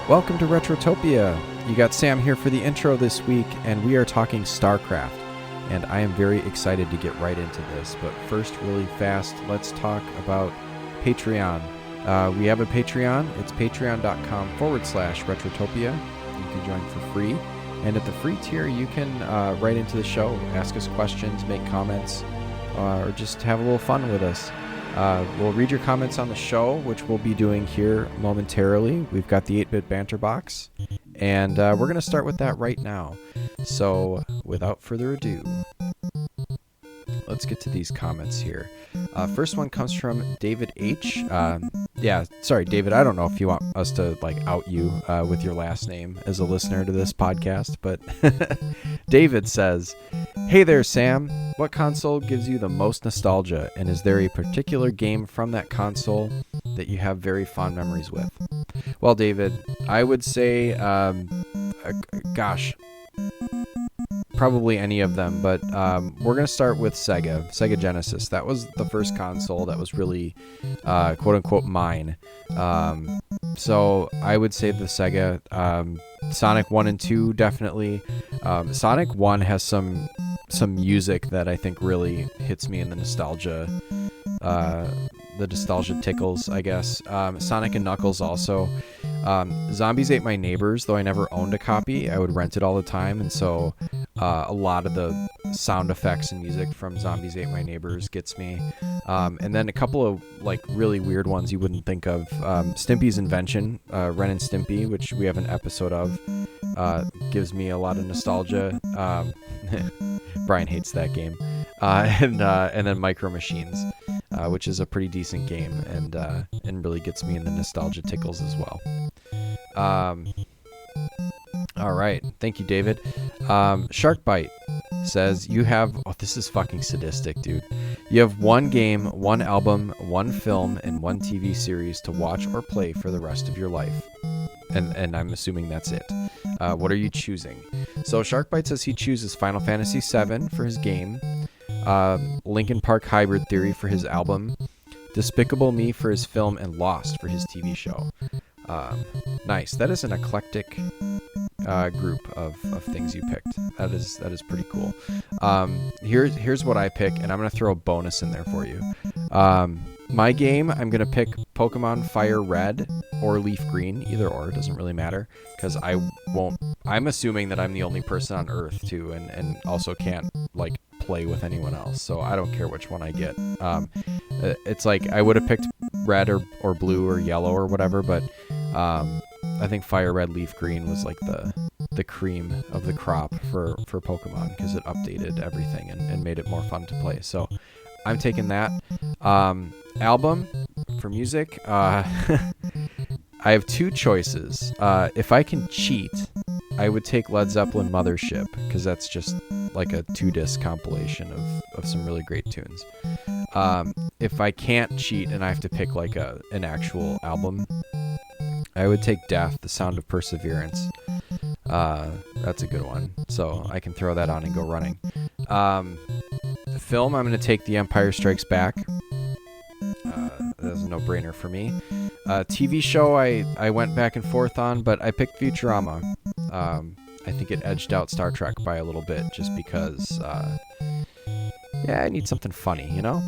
Welcome to Retrotopia. You got Sam here for the intro this week, and we are talking StarCraft. And I am very excited to get right into this. But first, really fast, let's talk about Patreon. We have a Patreon. It's patreon.com/Retrotopia. You can join for free. And at the free tier, you can write into the show, ask us questions, make comments, or just have a little fun with us. We'll read your comments on the show, which we'll be doing here momentarily. We've got the 8-bit banter box, and we're going to start with that right now. So, without further ado, let's get to these comments here. First one comes from David H. Sorry, David, I don't know if you want us to out you with your last name as a listener to this podcast, but David says, "Hey there, Sam. What console gives you the most nostalgia, and is there a particular game from that console that you have very fond memories with?" Well, David, I would say, probably any of them, but we're going to start with Sega Genesis. That was the first console that was really, quote-unquote, mine. So I would say the Sega. Sonic 1 and 2, definitely. Sonic 1 has some music that I think really hits me in the nostalgia tickles, I guess. Sonic and Knuckles also. Zombies Ate My Neighbors, though I never owned a copy, I would rent it all the time, and so a lot of the sound effects and music from Zombies Ate My Neighbors gets me. And then a couple of really weird ones you wouldn't think of. Stimpy's Invention, Ren and Stimpy, which we have an episode of, gives me a lot of nostalgia. Brian hates that game. And then Micro Machines, which is a pretty decent game and really gets me in the nostalgia tickles as well. All right. Thank you, David. Sharkbite says you have... Oh, this is fucking sadistic, dude. You have one game, one album, one film, and one TV series to watch or play for the rest of your life. And I'm assuming that's it. What are you choosing? So Sharkbite says he chooses Final Fantasy VII for his game, Linkin Park Hybrid Theory for his album, Despicable Me for his film, and Lost for his TV show. Nice. That is an eclectic group of things you picked. That is pretty cool. Here's what I pick, and I'm gonna throw a bonus in there for you. My game, I'm gonna pick Pokemon Fire Red or Leaf Green, either or, it doesn't really matter, because I'm assuming that I'm the only person on Earth too, and also can't play with anyone else, so I don't care which one I get. It's I would have picked red or blue or yellow or whatever, but I think Fire Red Leaf Green was the cream of the crop for Pokemon, because it updated everything and made it more fun to play. So I'm taking that. Album for music, I have two choices. If I can cheat, I would take Led Zeppelin Mothership, because that's just a 2-disc compilation of some really great tunes. If I can't cheat and I have to pick an actual album, I would take Death, The Sound of Perseverance. That's a good one, so I can throw that on and go running. The film, I'm going to take The Empire Strikes Back. That's a no-brainer for me. TV show, I went back and forth on, but I picked Futurama. I think it edged out Star Trek by a little bit, just because, I need something funny, you know?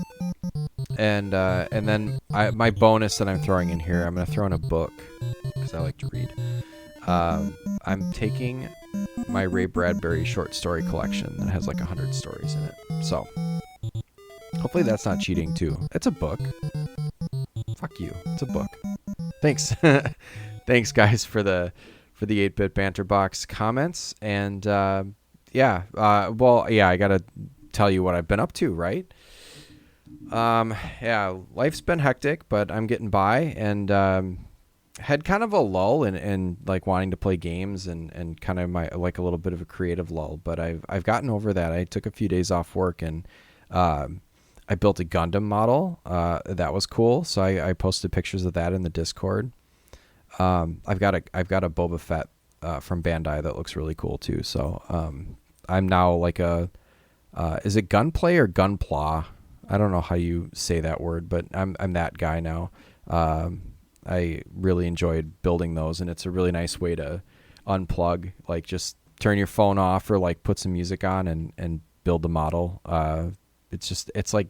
And then my bonus that I'm throwing in here, I'm going to throw in a book, because I like to read. I'm taking my Ray Bradbury short story collection that has 100 stories in it. So, hopefully that's not cheating too. It's a book. Fuck you. It's a book. Thanks. Thanks, guys, for the 8-bit banter box comments. And I gotta tell you what I've been up to, right? Life's been hectic, but I'm getting by, and had kind of a lull in wanting to play games and kind of my a little bit of a creative lull, but I've gotten over that. I took a few days off work, and I built a Gundam model. That was cool. So I posted pictures of that in the Discord. I've got a Boba Fett from Bandai that looks really cool too. So I'm now is it gunplay or gunpla? I don't know how you say that word, but I'm that guy now. I really enjoyed building those, and it's a really nice way to unplug, like just turn your phone off or like put some music on and build the model. It's like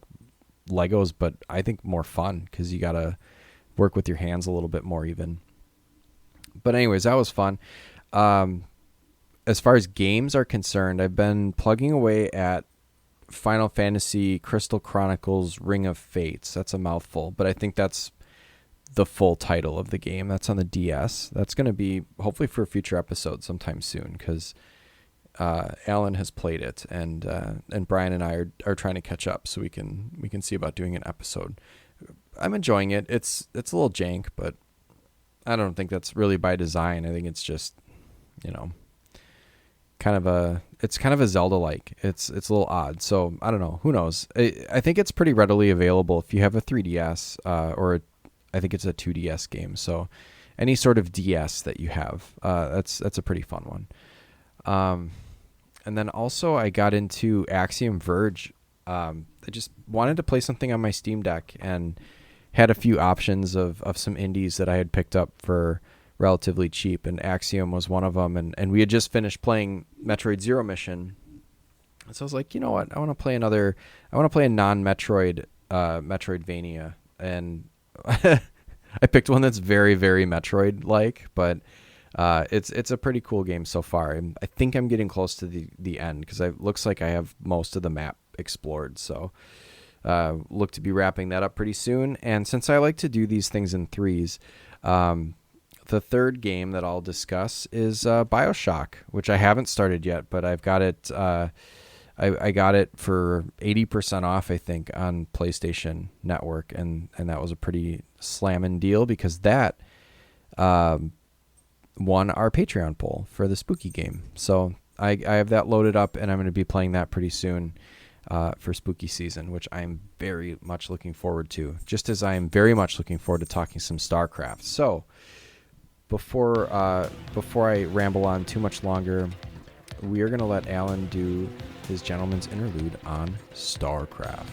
Legos, but I think more fun because you got to work with your hands a little bit more even. But anyways, that was fun. As far as games are concerned, I've been plugging away at Final Fantasy Crystal Chronicles Ring of Fates. That's a mouthful, but I think that's the full title of the game. That's on the DS. That's going to be hopefully for a future episode sometime soon, because Alan has played it, and Brian and I are trying to catch up so we can see about doing an episode. I'm enjoying it. It's a little jank, but I don't think that's really by design. I think it's just, kind of a Zelda-like. It's a little odd. So I don't know. Who knows? I think it's pretty readily available if you have a 3DS I think it's a 2DS game. So any sort of DS that you have, that's a pretty fun one. And then also I got into Axiom Verge. I just wanted to play something on my Steam Deck and had a few options of some indies that I had picked up for relatively cheap, and Axiom was one of them. And we had just finished playing Metroid Zero Mission. So I was like, you know what? I want to play a non-Metroid Metroidvania. And I picked one that's very, very Metroid-like, but it's a pretty cool game so far. And I think I'm getting close to the end, because it looks like I have most of the map explored. So look to be wrapping that up pretty soon. And since I like to do these things in threes, the third game that I'll discuss is BioShock, which I haven't started yet, but I've got it. I got it for 80% off, I think, on PlayStation Network, and that was a pretty slamming deal, because that won our Patreon poll for the spooky game. So I have that loaded up, and I'm going to be playing that pretty soon for spooky season, which I'm very much looking forward to, just as I am very much looking forward to talking some StarCraft. So before I ramble on too much longer, we are going to let Alan do his gentleman's interlude on StarCraft.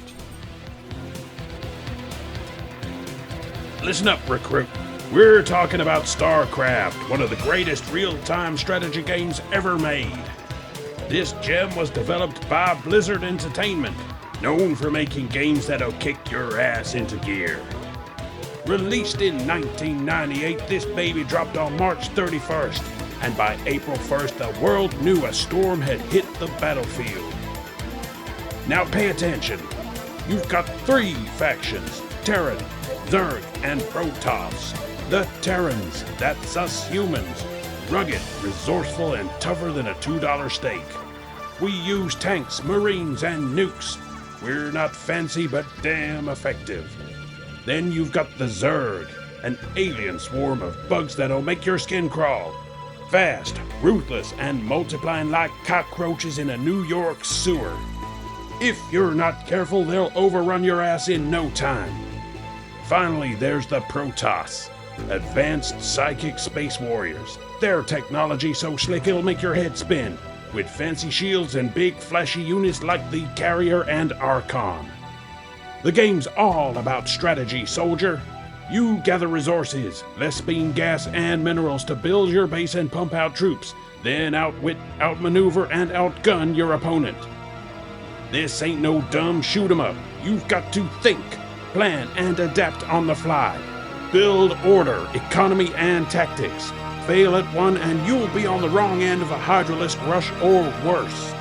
Listen up, recruit. We're talking about StarCraft, one of the greatest real-time strategy games ever made. This gem was developed by Blizzard Entertainment, known for making games that'll kick your ass into gear. Released in 1998, this baby dropped on March 31st, and by April 1st, the world knew a storm had hit the battlefield. Now pay attention. You've got 3 factions: Terran, Zerg, and Protoss. The Terrans, that's us humans. Rugged, resourceful, and tougher than a $2 steak. We use tanks, marines, and nukes. We're not fancy, but damn effective. Then you've got the Zerg, an alien swarm of bugs that'll make your skin crawl. Fast, ruthless, and multiplying like cockroaches in a New York sewer. If you're not careful, they'll overrun your ass in no time. Finally, there's the Protoss, advanced psychic space warriors. Their technology so slick it'll make your head spin, with fancy shields and big flashy units like the Carrier and Archon. The game's all about strategy, soldier. You gather resources, Lespine gas, and minerals to build your base and pump out troops, then outwit, outmaneuver, and outgun your opponent. This ain't no dumb shoot 'em up. You've got to think, plan, and adapt on the fly. Build order, economy, and tactics. Fail at one and you'll be on the wrong end of a Hydralisk rush or worse.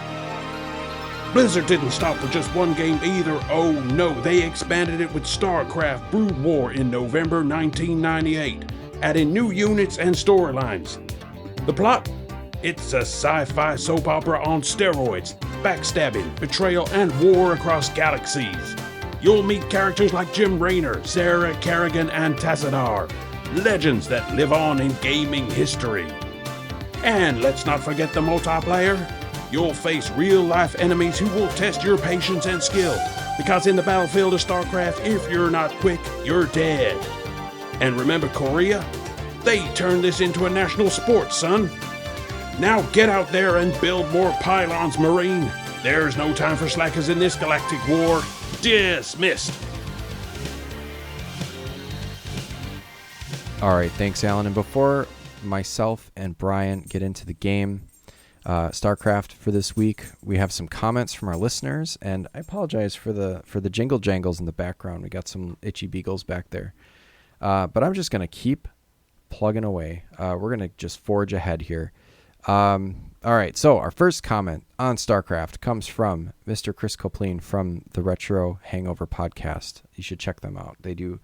Blizzard didn't stop with just one game either. Oh no, they expanded it with StarCraft Brood War in November 1998, adding new units and storylines. The plot? It's a sci-fi soap opera on steroids, backstabbing, betrayal, and war across galaxies. You'll meet characters like Jim Raynor, Sarah Kerrigan, and Tassadar, legends that live on in gaming history. And let's not forget the multiplayer. You'll face real-life enemies who will test your patience and skill, because in the battlefield of StarCraft, if you're not quick, you're dead. And remember Korea? They turned this into a national sport, son. Now get out there and build more pylons, Marine. There's no time for slackers in this galactic war. Dismissed. All right, thanks, Alan. And before myself and Brian get into the game, StarCraft for this week, we have some comments from our listeners, and I apologize for the jingle jangles in the background. We got some itchy beagles back there, but I'm just gonna keep plugging away. We're gonna just forge ahead here. All right, so our first comment on StarCraft comes from Mr. Chris Copleen from the Retro Hangover podcast. You should check them out. They do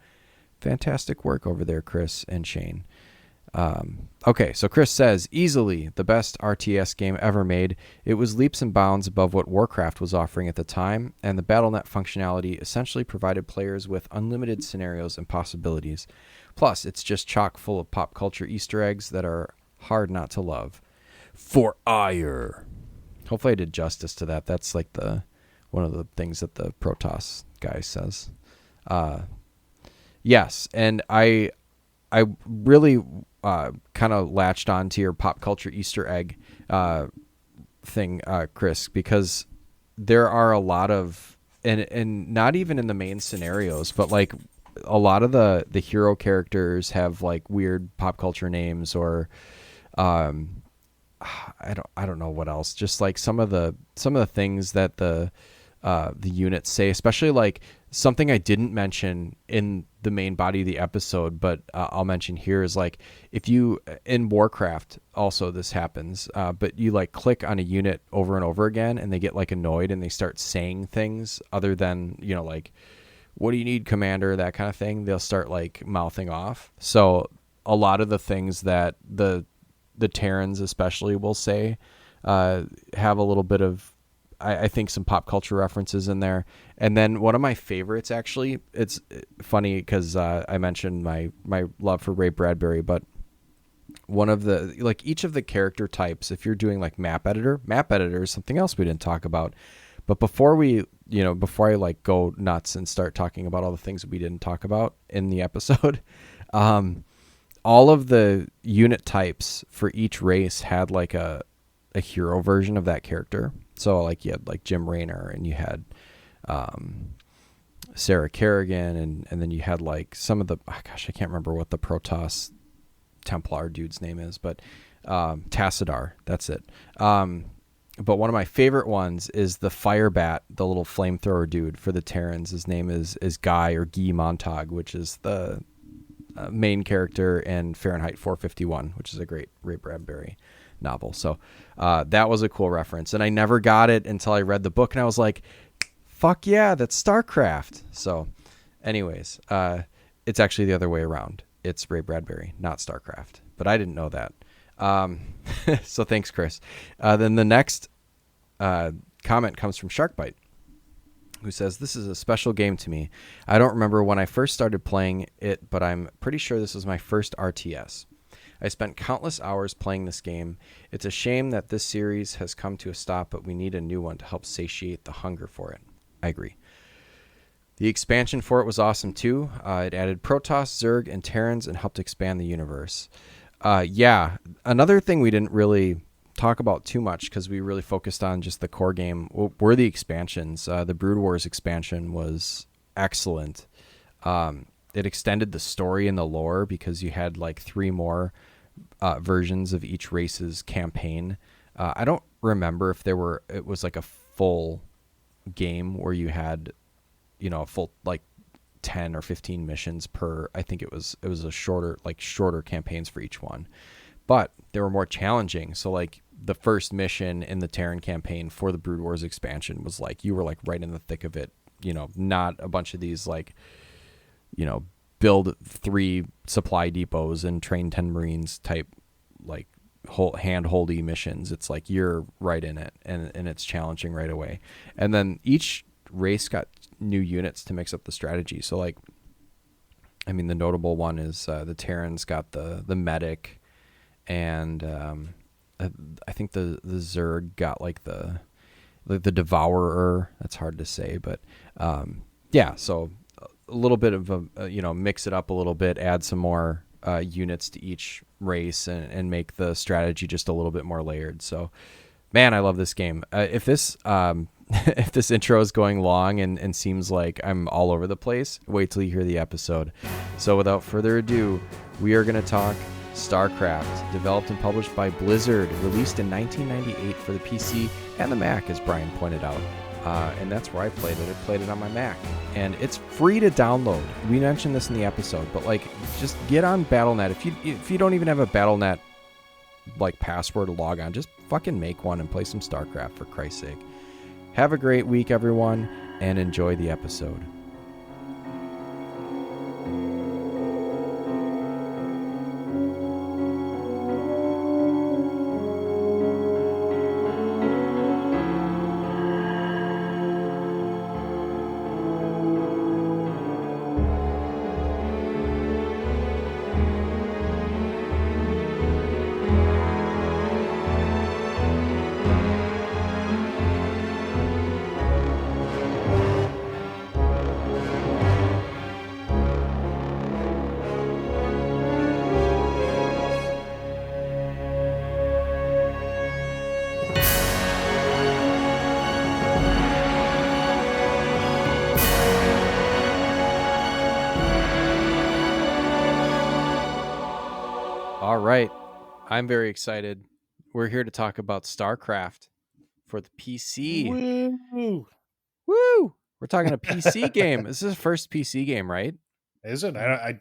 fantastic work over there, Chris and Shane. Okay, so Chris says, easily the best RTS game ever made. It was leaps and bounds above what Warcraft was offering at the time, and the BattleNet functionality essentially provided players with unlimited scenarios and possibilities. Plus, it's just chock full of pop culture Easter eggs that are hard not to love. For ire. Hopefully I did justice to that. That's like one of the things that the Protoss guy says. Yes, and I really kind of latched on to your pop culture Easter egg thing, Chris, because there are a lot of, and not even in the main scenarios, but like a lot of the hero characters have like weird pop culture names, or I don't know what else. Just like some of the things that the units say, especially like something I didn't mention in the main body of the episode, but I'll mention here is like if you in Warcraft also this happens, but you like click on a unit over and over again and they get like annoyed and they start saying things other than, like, what do you need, Commander, that kind of thing. They'll start like mouthing off. So a lot of the things that the Terrans especially will say have a little bit of, I think, some pop culture references in there. And then one of my favorites, actually, it's funny because I mentioned my love for Ray Bradbury, but one of the, like, each of the character types, if you're doing like map editor is something else we didn't talk about. But before I like go nuts and start talking about all the things we didn't talk about in the episode, all of the unit types for each race had like a hero version of that character. So like you had like Jim Raynor, and you had Sarah Kerrigan, and then you had like some of the, I can't remember what the Protoss Templar dude's name is, but Tassadar, that's it. But one of my favorite ones is the Firebat, the little flamethrower dude for the Terrans. His name is Guy, or Guy Montag, which is the main character in Fahrenheit 451, which is a great Ray Bradbury novel. So that was a cool reference, and I never got it until I read the book, and I was like, fuck yeah, that's StarCraft. So anyways, it's actually the other way around. It's Ray Bradbury, not StarCraft, but I didn't know that. So thanks, Chris. Then the next comment comes from Sharkbite, who says, this is a special game to me. I don't remember when I first started playing it, but I'm pretty sure this was my first RTS. I spent countless hours playing this game. It's a shame that this series has come to a stop, but we need a new one to help satiate the hunger for it. I agree. The expansion for it was awesome too. It added Protoss, Zerg, and Terrans and helped expand the universe. Yeah, another thing we didn't really talk about too much because we really focused on just the core game were the expansions. The Brood Wars expansion was excellent. It extended the story and the lore because you had like 3 more versions of each race's campaign. I don't remember if it was like a full game where you had, a full like 10 or 15 missions per. I think it was a shorter campaigns for each one, but they were more challenging. So like the first mission in the Terran campaign for the Brood Wars expansion was like you were like right in the thick of it, not a bunch of these like, build 3 supply depots and train 10 Marines type like hand-holdy missions. It's like you're right in it, and it's challenging right away. And then each race got new units to mix up the strategy. So like, I mean, the notable one is the Terrans got the medic, and I think the Zerg got like the Devourer. That's hard to say, but yeah. So a little bit of a mix it up a little bit, add some more units to each race, and make the strategy just a little bit more layered. So Man, I love this game. If this if this intro is going long and seems like I'm all over the place, wait till you hear the episode. So without further ado, we are going to talk StarCraft, developed and published by Blizzard, released in 1998 for the PC and the Mac, as Brian pointed out. And that's where I played it. I played it on my Mac, and it's free to download. We mentioned this in the episode, but like, just get on BattleNet. If you don't even have a BattleNet like password to log on, just fucking make one and play some StarCraft, for Christ's sake. Have a great week, everyone, and enjoy the episode. All right. I'm very excited. We're here to talk about StarCraft for the PC. Woo! Woo! We're talking a PC game. This is the first PC game, right? Is it? I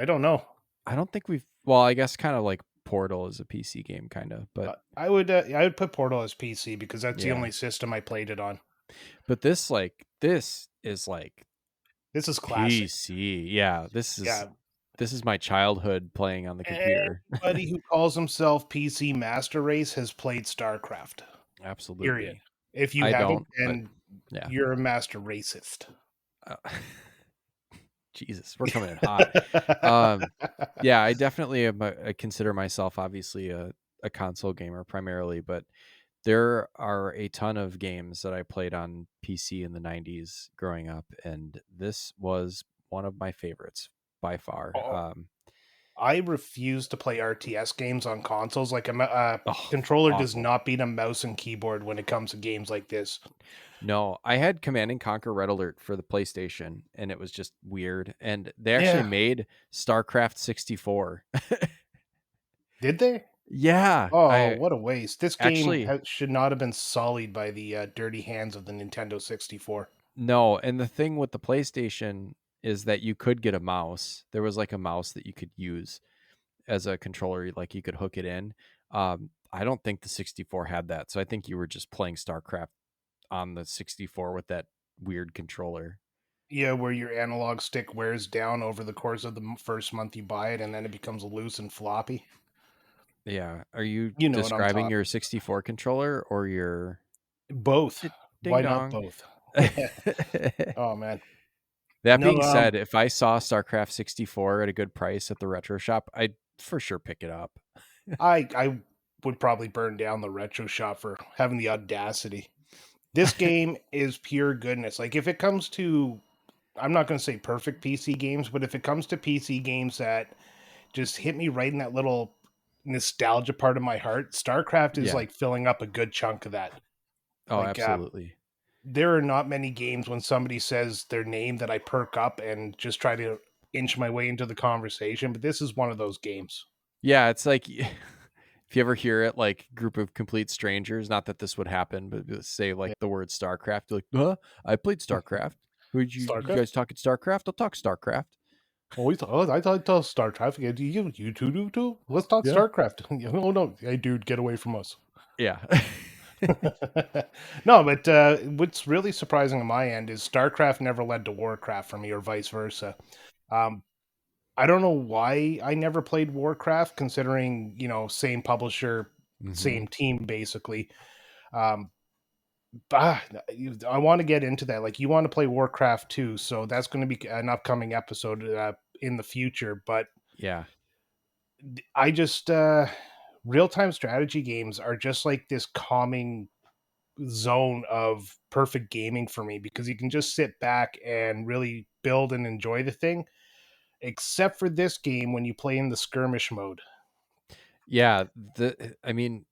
don't know. I don't think we've. Well, I guess kind of like Portal is a PC game, kind of, but I would put Portal as PC because that's the Yeah. only system I played it on. but this is like This is classic. PC. Yeah, Yeah. this is my childhood playing on the computer. Anybody who calls himself PC Master Race has played StarCraft. Absolutely. Period. If you I haven't, don't, then yeah. you're a master racist. Jesus, we're coming in hot. Yeah, I definitely am I consider myself obviously a console gamer primarily, but there are a ton of games that I played on PC in the 90s growing up, and this was one of my favorites by far. Oh, I refuse to play RTS games on consoles. Like a controller does awful. not beat a mouse and keyboard when it comes to games like this. No, I had Command and Conquer Red Alert for the PlayStation, and it was just weird. And they actually made StarCraft 64. Did they? Yeah, Oh, what a waste. This game actually should not have been sullied by the dirty hands of the Nintendo 64. no. And the thing with the PlayStation is that you could get a mouse. There was like a mouse that you could use as a controller, like you could hook it in. I don't think the 64 had that, so I think you were just playing StarCraft on the 64 with that weird controller. Yeah, where your analog stick wears down over the course of the first month you buy it, and then it becomes loose and floppy. Yeah. Are you You know what I'm describing talking. your 64 controller or your Both. ding Why not dong? both? Oh man. That No, being said, if I saw StarCraft 64 at a good price at the retro shop, I'd for sure pick it up. I would probably burn down the retro shop for having the audacity. This game is pure goodness. Like if it comes to, I'm not going to say perfect PC games, but if it comes to PC games that just hit me right in that little nostalgia part of my heart, StarCraft is Yeah. like filling up a good chunk of that. Oh, Like absolutely. there are not many games when somebody says their name that I perk up and just try to inch my way into the conversation, but this is one of those games. Yeah, it's like if you ever hear it, like group of complete strangers, not that this would happen, but say like the word StarCraft, you're like, huh? I played StarCraft. You StarCraft? guys talking StarCraft? I'll talk StarCraft. I thought StarCraft. You two do too? Let's talk Yeah. StarCraft. Oh no, hey dude, get away from us. Yeah. No, but what's really surprising on my end is StarCraft never led to Warcraft for me, or vice versa. Um, I don't know why I never played Warcraft, considering same publisher, same team, basically. Um, I want to get into that. Like, you want to play Warcraft too, so that's going to be an upcoming episode in the future. But Yeah. I just real time strategy games are just like this calming zone of perfect gaming for me, because you can just sit back and really build and enjoy the thing, except for this game when you play in the skirmish mode. Yeah. I mean,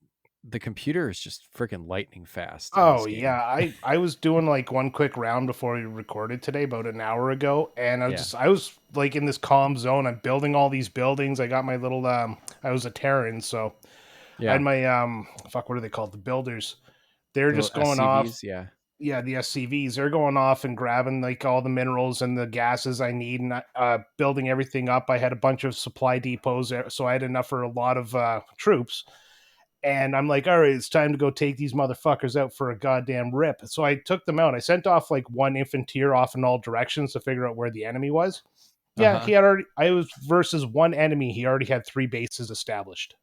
the computer is just freaking lightning fast in Oh this yeah, game. I was doing like one quick round before we recorded today, about an hour ago, and Yeah. I was like in this calm zone. I'm building all these buildings. I got my little I was a Terran, so I had Yeah. my fuck, what are they called? The builders. They're The little just going off. SCVs, yeah. Yeah, the SCVs. They're going off and grabbing like all the minerals and the gases I need, and building everything up. I had a bunch of supply depots, so I had enough for a lot of troops. And I'm like, all right, it's time to go take these motherfuckers out for a goddamn rip. So I took them out. I sent off like one infanteer off in all directions to figure out where the enemy was. Yeah, Uh-huh. he had already. I was versus one enemy. He already had 3 bases established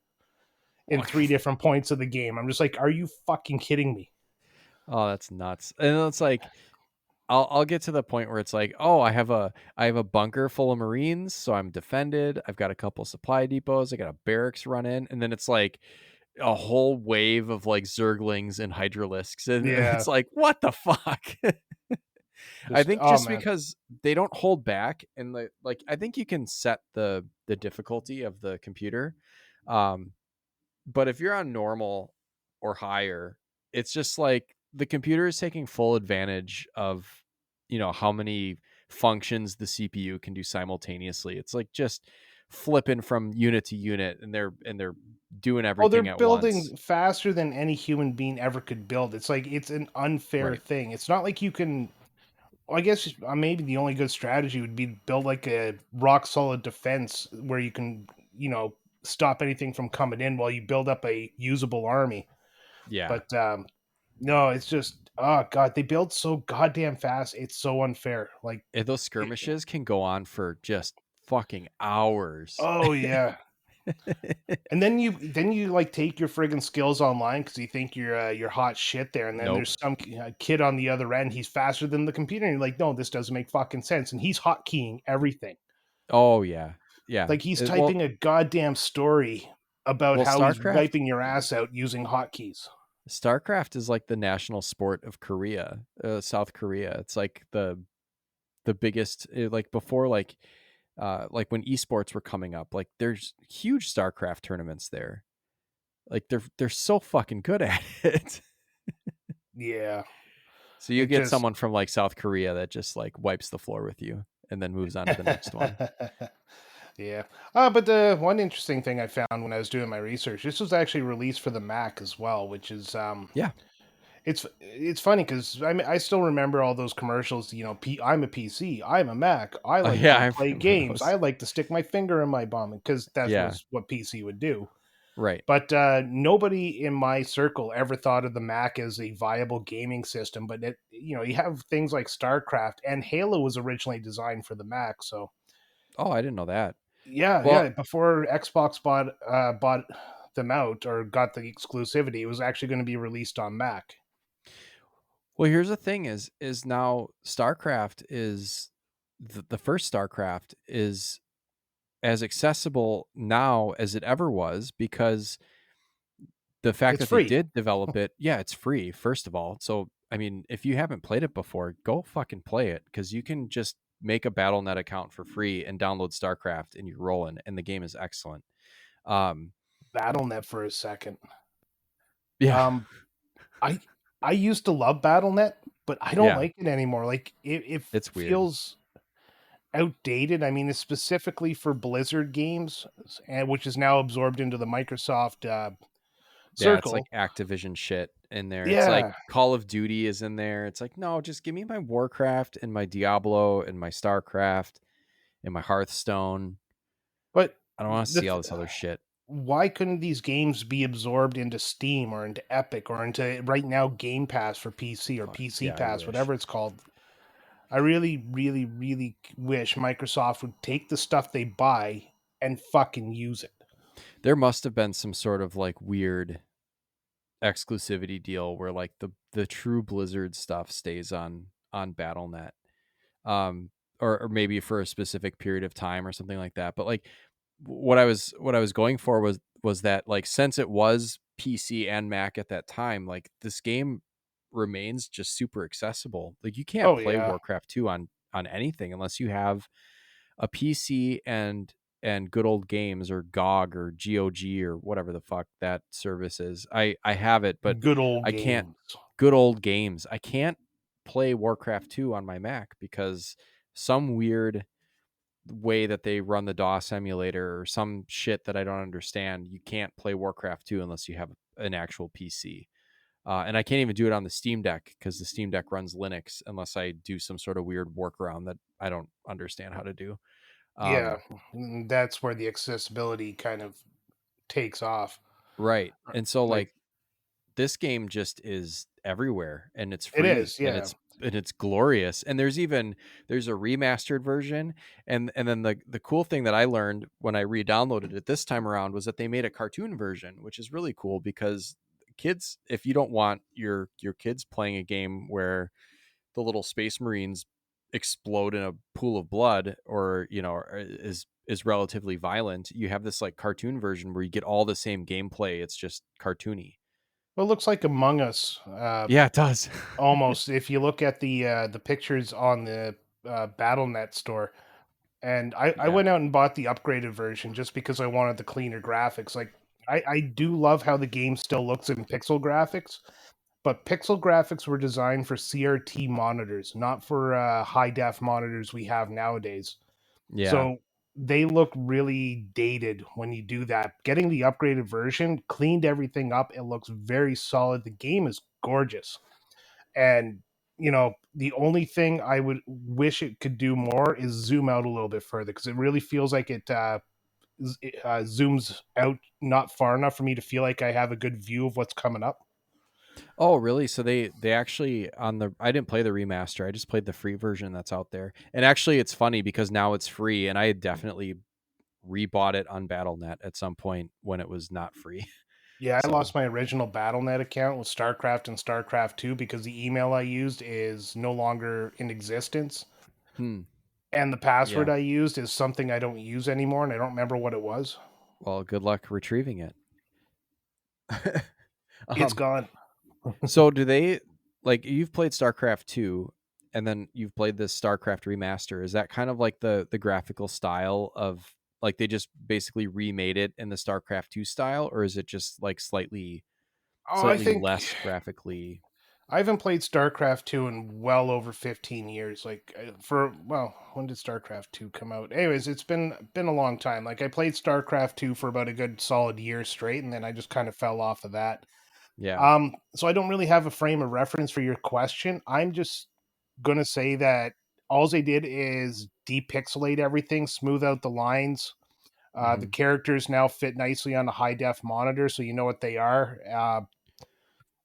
in 3 different points of the game. I'm just like, are you fucking kidding me? Oh, that's nuts. And it's like I'll get to the point where it's like, oh, I have a bunker full of Marines, so I'm defended. I've got a couple supply depots. I got a barracks run in, and then it's like a whole wave of like Zerglings and Hydralisks, and Yeah, it's like, what the fuck? I just think oh just man. because they don't hold back, and like I think you can set the difficulty of the computer, um, but if you're on normal or higher, it's just like the computer is taking full advantage of, how many functions the CPU can do simultaneously. It's like just flipping from unit to unit, and they're doing Oh, they're everything at once. building faster than any human being ever could build. It's like it's an unfair Right. thing. It's not like you can. Well, I guess maybe the only good strategy would be to build like a rock solid defense where you can, stop anything from coming in while you build up a usable army. Yeah. But no, it's just oh god, they build so goddamn fast. It's so unfair. Like, And those it, skirmishes can go on for just fucking hours. oh yeah. And then you like take your friggin' skills online because you think you're hot shit there, and then Nope. there's some kid on the other end. He's faster than the computer, and you're like, no, this doesn't make fucking sense. And he's hotkeying everything. Oh yeah. Yeah. Like he's Well, typing a goddamn story about well, how he's StarCraft wiping your ass out using hotkeys. StarCraft is like the national sport of Korea, South Korea. It's like the biggest, like before, like when esports were coming up, like there's huge StarCraft tournaments there. Like they're so fucking good at it. Yeah, So you it get just someone from like South Korea that just like wipes the floor with you and then moves on to the next one. yeah. But the one interesting thing I found when I was doing my research, this was actually released for the Mac as well, which is Yeah. it's funny because I mean I still remember all those commercials. I'm a PC, I'm a Mac, I Oh like yeah, to I play remember games, I those. like to stick my finger in my bum because that Yeah. was what PC would do. Right. But nobody in my circle ever thought of the Mac as a viable gaming system. But you have things like StarCraft and Halo was originally designed for the Mac. So Oh, I didn't know that. yeah, Well, yeah. Before Xbox bought them out or got the exclusivity, it was actually going to be released on Mac. well, here's the thing: is now StarCraft is the first StarCraft is as accessible now as it ever was because the fact It's that they free. did develop it, yeah, it's free, first of all. So, I mean, if you haven't played it before, go fucking play it because you can just make a BattleNet account for free and download StarCraft and you're rolling, and the game is excellent. Um, BattleNet for a second. yeah, Um, I I used to love BattleNet, but I don't yeah, like it anymore. Like it it's weird. feels outdated. I mean, it's specifically for Blizzard games, and which is now absorbed into the Microsoft Yeah, it's like circle. Activision shit in there. It's like Yeah, Call of Duty is in there. It's like, no, just give me my Warcraft and my Diablo and my StarCraft and my Hearthstone. but I don't want to the see all this other shit. why couldn't these games be absorbed into Steam or into Epic or into right now Game Pass for PC or Fuck. PC Yeah, I Pass, wish. whatever it's called? I really, really, really wish Microsoft would take the stuff they buy and fucking use it. There must have been some sort of like weird exclusivity deal where like the true Blizzard stuff stays on BattleNet. Um or maybe for a specific period of time or something like that. But like what I was going for was that like since it was PC and Mac at that time, like this game remains just super accessible. Like you can't Oh play yeah. Warcraft 2 on anything unless you have a PC and and Good Old Games, or GOG, or GOG, or whatever the fuck that service is. I have it, but Good old I can't. games. Good Old Games. I can't play Warcraft 2 on my Mac because some weird way that they run the DOS emulator or some shit that I don't understand. You can't play Warcraft 2 unless you have an actual PC. And I can't even do it on the Steam Deck because the Steam Deck runs Linux unless I do some sort of weird workaround that I don't understand how to do. Yeah, Um, that's where the accessibility kind of takes off. right. And so Like like this game just is everywhere and it's it free is, and yeah. it's glorious. And there's a remastered version. And then the cool thing that I learned when I re-downloaded it this time around was that they made a cartoon version, which is really cool because kids, if you don't want your kids playing a game where the little space marines explode in a pool of blood, or is relatively violent, you have this like cartoon version where you get all the same gameplay. It's just cartoony. Well, it looks like Among Us, Yeah, it does. almost. If you look at the pictures on the BattleNet store, and I Yeah. went out and bought the upgraded version just because I wanted the cleaner graphics. Like I do love how the game still looks in pixel graphics, but pixel graphics were designed for CRT monitors, not for high def monitors we have nowadays. Yeah. So they look really dated when you do that. Getting the upgraded version cleaned everything up. It looks very solid. The game is gorgeous. And the only thing I would wish it could do more is zoom out a little bit further because it really feels like it zooms out not far enough for me to feel like I have a good view of what's coming up. Oh, really? So they actually, on the, I didn't play the remaster. I just played the free version that's out there. And actually it's funny because now it's free and I had definitely rebought it on BattleNet at some point when it was not free. Yeah, I So, lost my original BattleNet account with StarCraft and StarCraft 2 because the email I used is no longer in existence. hmm, And the yeah. password I used is something I don't use anymore, and I don't remember what it was. Well, good luck retrieving it. It's um gone. so do they, like, you've played StarCraft 2 and then you've played this StarCraft remaster. Is that kind of like the graphical style of, like, they just basically remade it in the StarCraft 2 style, or is it just like Oh, I slightly think less graphically? I haven't played StarCraft 2 in well over 15 years. Like when did StarCraft 2 come out? Anyways, it's been a long time. Like I played StarCraft 2 for about a good solid year straight and then I just kind of fell off of that. Yeah. So I don't really have a frame of reference for your question. I'm just gonna say that all they did is depixelate everything, smooth out the lines. The Hmm. characters now fit nicely on a high def monitor, so you know what they are.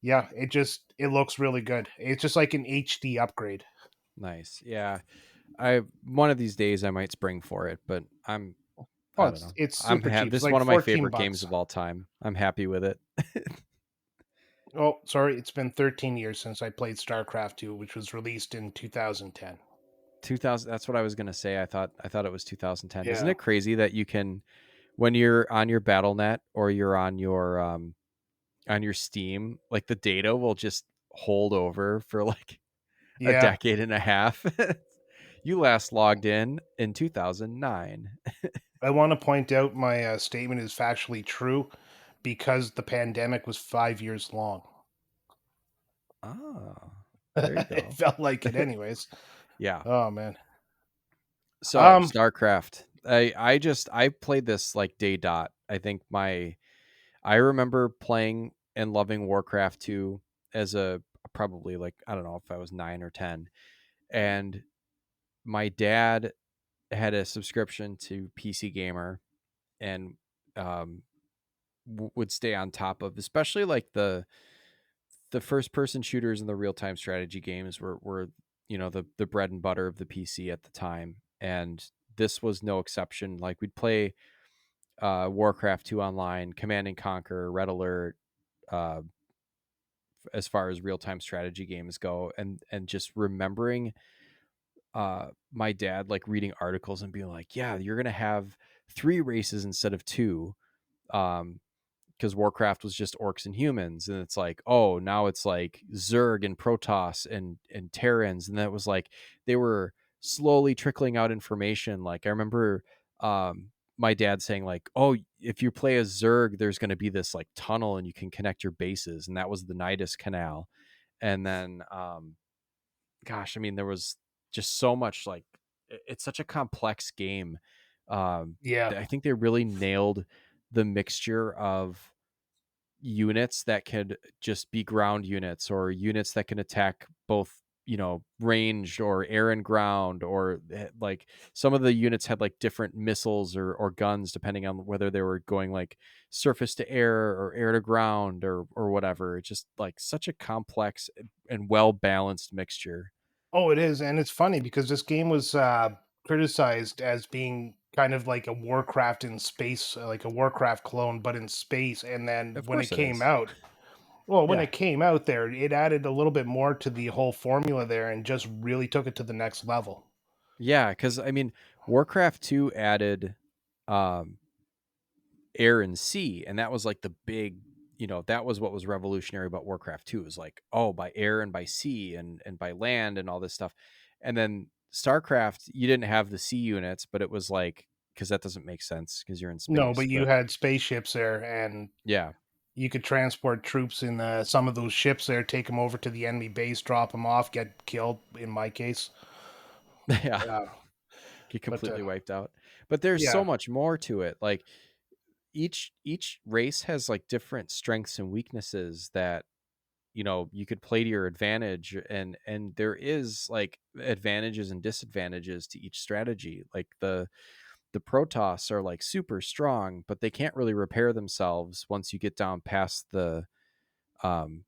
Yeah, it looks really good. It's just like an HD upgrade. Nice. Yeah. I One of these days I might spring for it, but Oh, I don't know. it's super cheap. This It's is like one of my 14 favorite games bucks. of all time. I'm happy with it. Oh, sorry, it's been 13 years since I played StarCraft 2, which was released in 2010. 2000, that's what I was going to say. I thought it was 2010. Isn't Yeah. it crazy that you can, when you're on your BattleNet or you're on your Steam, like the data will just hold over for like a Yeah. decade and a half. You last logged in 2009. I want to point out my statement is factually true because the pandemic was 5 years long. Oh, there you It go. felt like it, anyways. Yeah. Oh man. So Um. StarCraft. I played this like day dot. I remember playing and loving Warcraft 2 as a, probably, like, I don't know if I was 9 or 10. And my dad had a subscription to PC Gamer and um would stay on top of, especially like the first person shooters and the real-time strategy games were the bread and butter of the PC at the time, and this was no exception. Like, we'd play Warcraft 2 online, Command and Conquer, Red Alert, uh, as far as real-time strategy games go, and just remembering my dad like reading articles and being like, yeah, you're gonna have three races instead of two, um because Warcraft was just orcs and humans, and it's like, oh, now it's like Zerg and Protoss and Terrans, and that was like they were slowly trickling out information. Like, I remember my dad saying like, "Oh, if you play a Zerg, there's going to be this like tunnel and you can connect your bases," and that was the Nidus Canal. And then, gosh, I mean, there was just so much like it's such a complex game. Yeah. I think they really nailed the mixture of units that could just be ground units or units that can attack both, ranged or air and ground, or like some of the units had like different missiles or guns depending on whether they were going like surface to air or air to ground or whatever. It's just like such a complex and well balanced mixture. Oh, it is, and it's funny because this game was criticized as being kind of like a Warcraft in space, like a Warcraft clone, but in space. And then Of when it course it came is. out, well, when Yeah. it came out there, it added a little bit more to the whole formula there, and just really took it to the next level. Yeah, because I mean, Warcraft 2 added um air and sea, and that was like the big, that was what was revolutionary about Warcraft 2 is like, oh, by air and by sea and by land and all this stuff. And then StarCraft, you didn't have the sea units, but it was like, because that doesn't make sense because you're in No, space. but you But had spaceships there, and yeah. you could transport troops in some of those ships there, take them over to the enemy base, drop them off, get killed. In my case, Yeah, uh, get but completely wiped out. But there's so yeah, much more to it. Like each race has like different strengths and weaknesses that you could play to your advantage, and there is like advantages and disadvantages to each strategy. Like the Protoss are like super strong, but they can't really repair themselves once you get down past um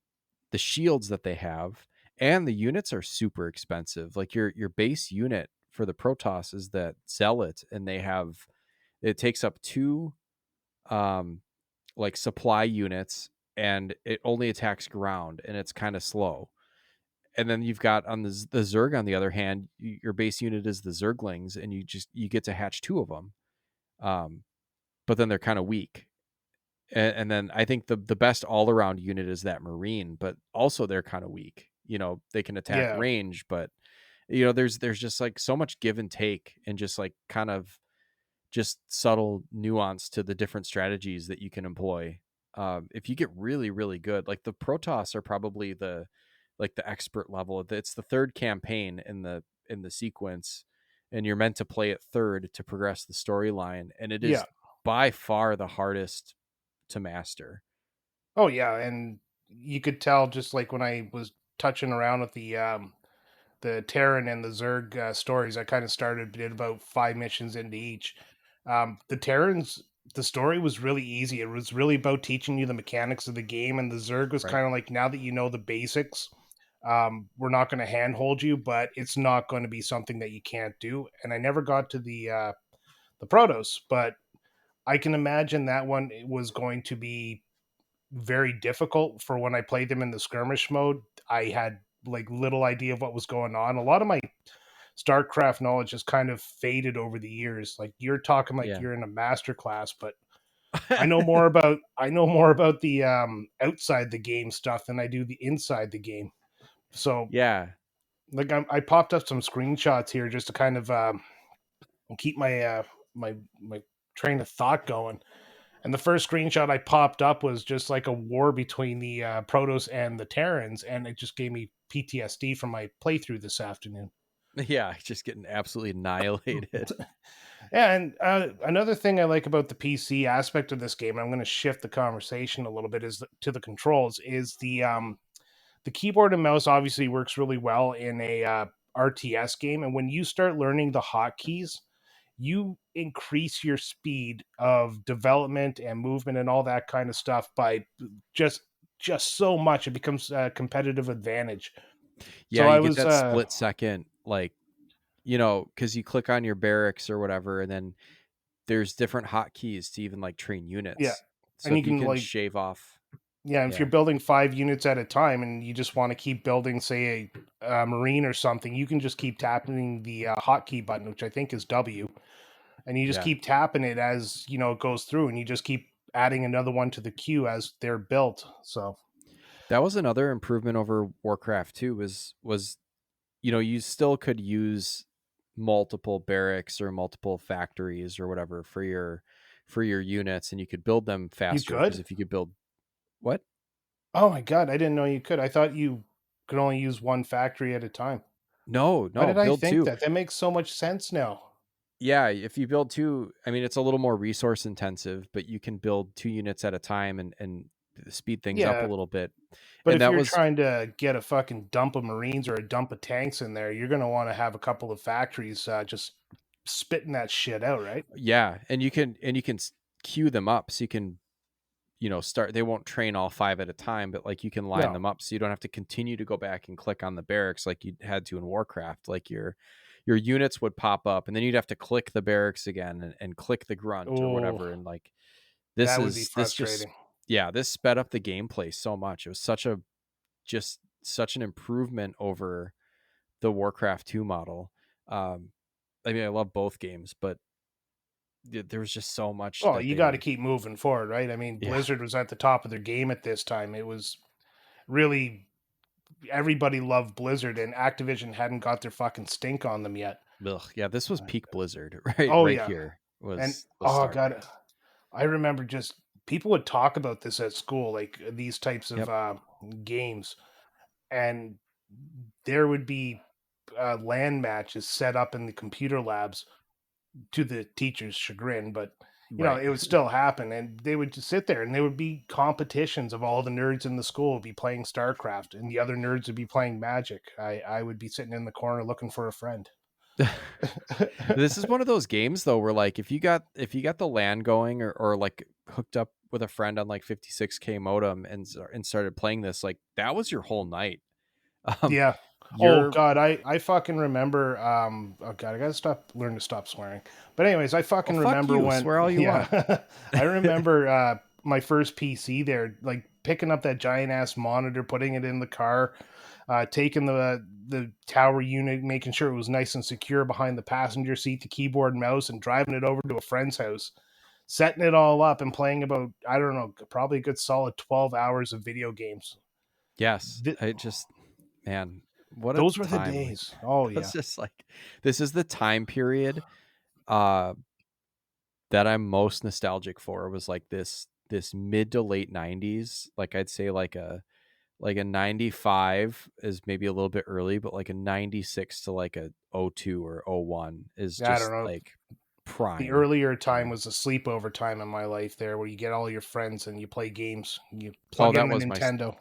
the shields that they have. And the units are super expensive. Like your base unit for the Protoss is that Zealot, and it takes up two um like supply units, and it only attacks ground, and it's kind of slow. And then you've got on the Zerg, on the other hand, your base unit is the Zerglings, and you get to hatch two of them. Um, but then they're kind of weak. And then I think the best all around unit is that Marine, but also they're kind of weak. They can attack yeah. range, but there's just like so much give and take, and just like kind of just subtle nuance to the different strategies that you can employ. If you get really, really good, like the Protoss are probably the expert level. It's the third campaign in the sequence, and you're meant to play it third to progress the storyline, and it Yeah. is by far the hardest to master. Oh yeah, and you could tell just like when I was touching around with the Terran and the Zerg stories. I kind of did about 5 missions into each. The Terrans, the story was really easy. It was really about teaching you the mechanics of the game, and the Zerg was Right. kind of like, now that you know the basics, we're not going to handhold you, but it's not going to be something that you can't do. And I never got to the Protoss, but I can imagine that one was going to be very difficult for when I played them in the skirmish mode. I had like little idea of what was going on. A lot of my StarCraft knowledge has kind of faded over the years. Like you're talking like Yeah. you're in a master class, but I know more about the outside the game stuff than I do the inside the game. So Yeah. like I popped up some screenshots here just to kind of keep my train of thought going. And the first screenshot I popped up was just like a war between the Protoss and the Terrans, and it just gave me PTSD from my playthrough this afternoon. Yeah, just getting absolutely annihilated. Yeah, and another thing I like about the PC aspect of this game, and I'm going to shift the conversation a little bit, to the controls. Is the keyboard and mouse obviously works really well in a RTS game, and when you start learning the hotkeys, you increase your speed of development and movement and all that kind of stuff by just just so much. It becomes a competitive advantage. Yeah, So I you get was that split second, like, because you click on your barracks or whatever, and then there's different hotkeys to even like train yeah, units. So and you if you can can like, shave off, yeah, if you're yeah, building 5 units at a time and you just want to keep building, say, a marine or something, you can just keep tapping the hotkey button, which I think is W, and you just yeah, keep tapping it as it goes through, and you just keep adding another one to the queue as they're built. So that was another improvement over Warcraft 2. Was you still could use multiple barracks or multiple factories or whatever for your units, and you could build them You faster because could? if you could build what? Oh my god, I didn't know you could. I thought you could only use one factory at a time. No, Why no, did I build think two. that? That makes so much sense now. Yeah, if you build two, I mean, it's a little more resource intensive, but you can build two units at a time and speed things up a Yeah, little bit. but And if that you're was, trying to get a fucking dump of Marines or a dump of tanks in there, you're gonna want to have a couple of factories just spitting that shit out, right? yeah, and you can queue them up so you can, start. They won't train all five at a time, but like you can line No. them up so you don't have to continue to go back and click on the barracks like you had to in Warcraft. Like your units would pop up, and then you'd have to click the barracks again and click the grunt or Oh, whatever. And like that would be this just frustrating. yeah, this sped up the gameplay so much. It was just such an improvement over the Warcraft 2 model. Um, I mean, I love both games, but there was just so much Well, that you got to they, keep moving forward, right? I mean, yeah, Blizzard was at the top of their game at this time. It was really everybody loved Blizzard, and Activision hadn't got their fucking stink on them yet. ugh, yeah, this was peak Blizzard, right? Oh Right yeah, here and was oh god, StarCraft. I remember just people would talk about this at school, like these types of Yep. games, and there would be LAN matches set up in the computer labs to the teacher's chagrin, but Right. it would still happen, and they would just sit there, and there would be competitions of all the nerds in the school would be playing StarCraft, and the other nerds would be playing Magic. I would be sitting in the corner looking for a friend. This is one of those games though where like if you got the LAN going or like hooked up with a friend on like 56K modem and started playing this, like that was your whole night. Um Yeah. Oh you're god, I fucking remember oh god, I gotta learn to stop swearing. But anyways, I oh fucking fuck remember you, when swear all you want. yeah. I remember my first PC there, like picking up that giant ass monitor, putting it in the car, taking the tower unit, making sure it was nice and secure behind the passenger seat, the keyboard and mouse, and driving it over to a friend's house, setting it all up and playing about, I don't know, probably a good solid 12 hours of video games. Yes, Th- I just, man, what a those were the time. Like days. Oh it's yeah. just like this is the time period uh that I'm most nostalgic for, was like this mid to late 90s. Like I'd say like a 95 is maybe a little bit early, but like a 96 to like a '02 or '01 is I don't just know. like The prime earlier time time. was a sleepover time in my life there where you get all your friends and you play games. You Oh, plug in the Nintendo.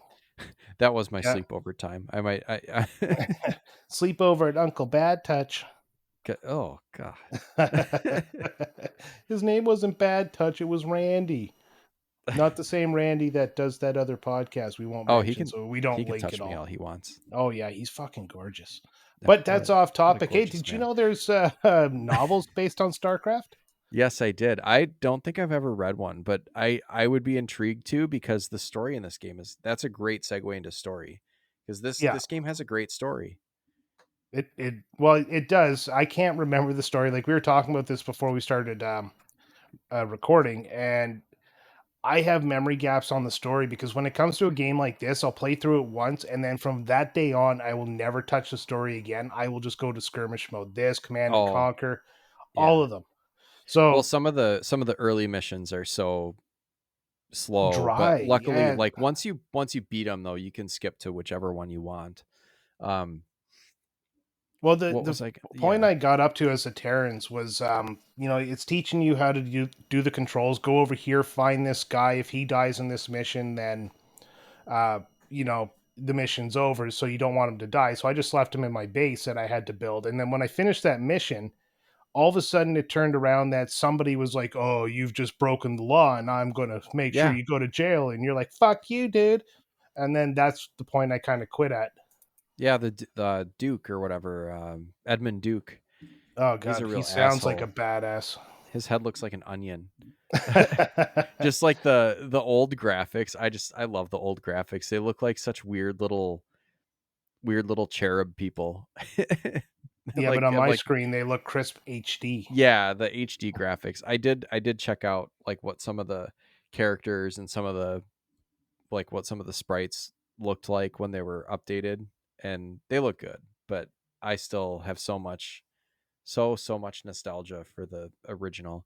that was my Yeah. sleepover time. I Sleepover at Uncle Bad Touch. oh god. His name wasn't Bad Touch, it was Randy. Not the same Randy that does that other podcast we won't Oh, mention, so we he don't can link it touch me all. all he wants. Oh yeah, he's fucking gorgeous. No, But that's off what a topic. Hey, gorgeous did you man. know there's novels based on StarCraft? Yes, I did. I don't think I've ever read one, but I would be intrigued to, because the story in this game is, that's a great segue into story, because this Yeah. this game has a great story. It well, it does. I can't remember the story. Like we were talking about this before we started recording, and I have memory gaps on the story because when it comes to a game like this, I'll play through it once, and then from that day on, I will never touch the story again. I will just go to skirmish mode. This Command and Oh, Conquer, all yeah. of them. Well, So some of the early missions are so slow, but dry, luckily, yeah. like once you beat them though, you can skip to whichever one you want. Um, Well, what the was I? point Yeah. I got up to as a Terrans was, it's teaching you how to do the controls. Go over here, find this guy. If he dies in this mission, then uh, the mission's over, so you don't want him to die. So I just left him in my base that I had to build. And then when I finished that mission, all of a sudden it turned around that somebody was like, "Oh, you've just broken the law, and I'm going to make sure Yeah. you go to jail." And you're like, "Fuck you, dude." And then that's the point I kind of quit at. Yeah, the Duke or whatever, Edmund Duke. Oh He's god, a he real sounds like a asshole. badass. His head looks like an onion. Just like the old graphics. I love the old graphics. They look like such weird little cherub people. Yeah, but like on my like screen they look crisp HD. yeah, the HD graphics. I did check out like what some of the characters and what some of the sprites looked like when they were updated, and they look good, but I still have So much nostalgia for the original.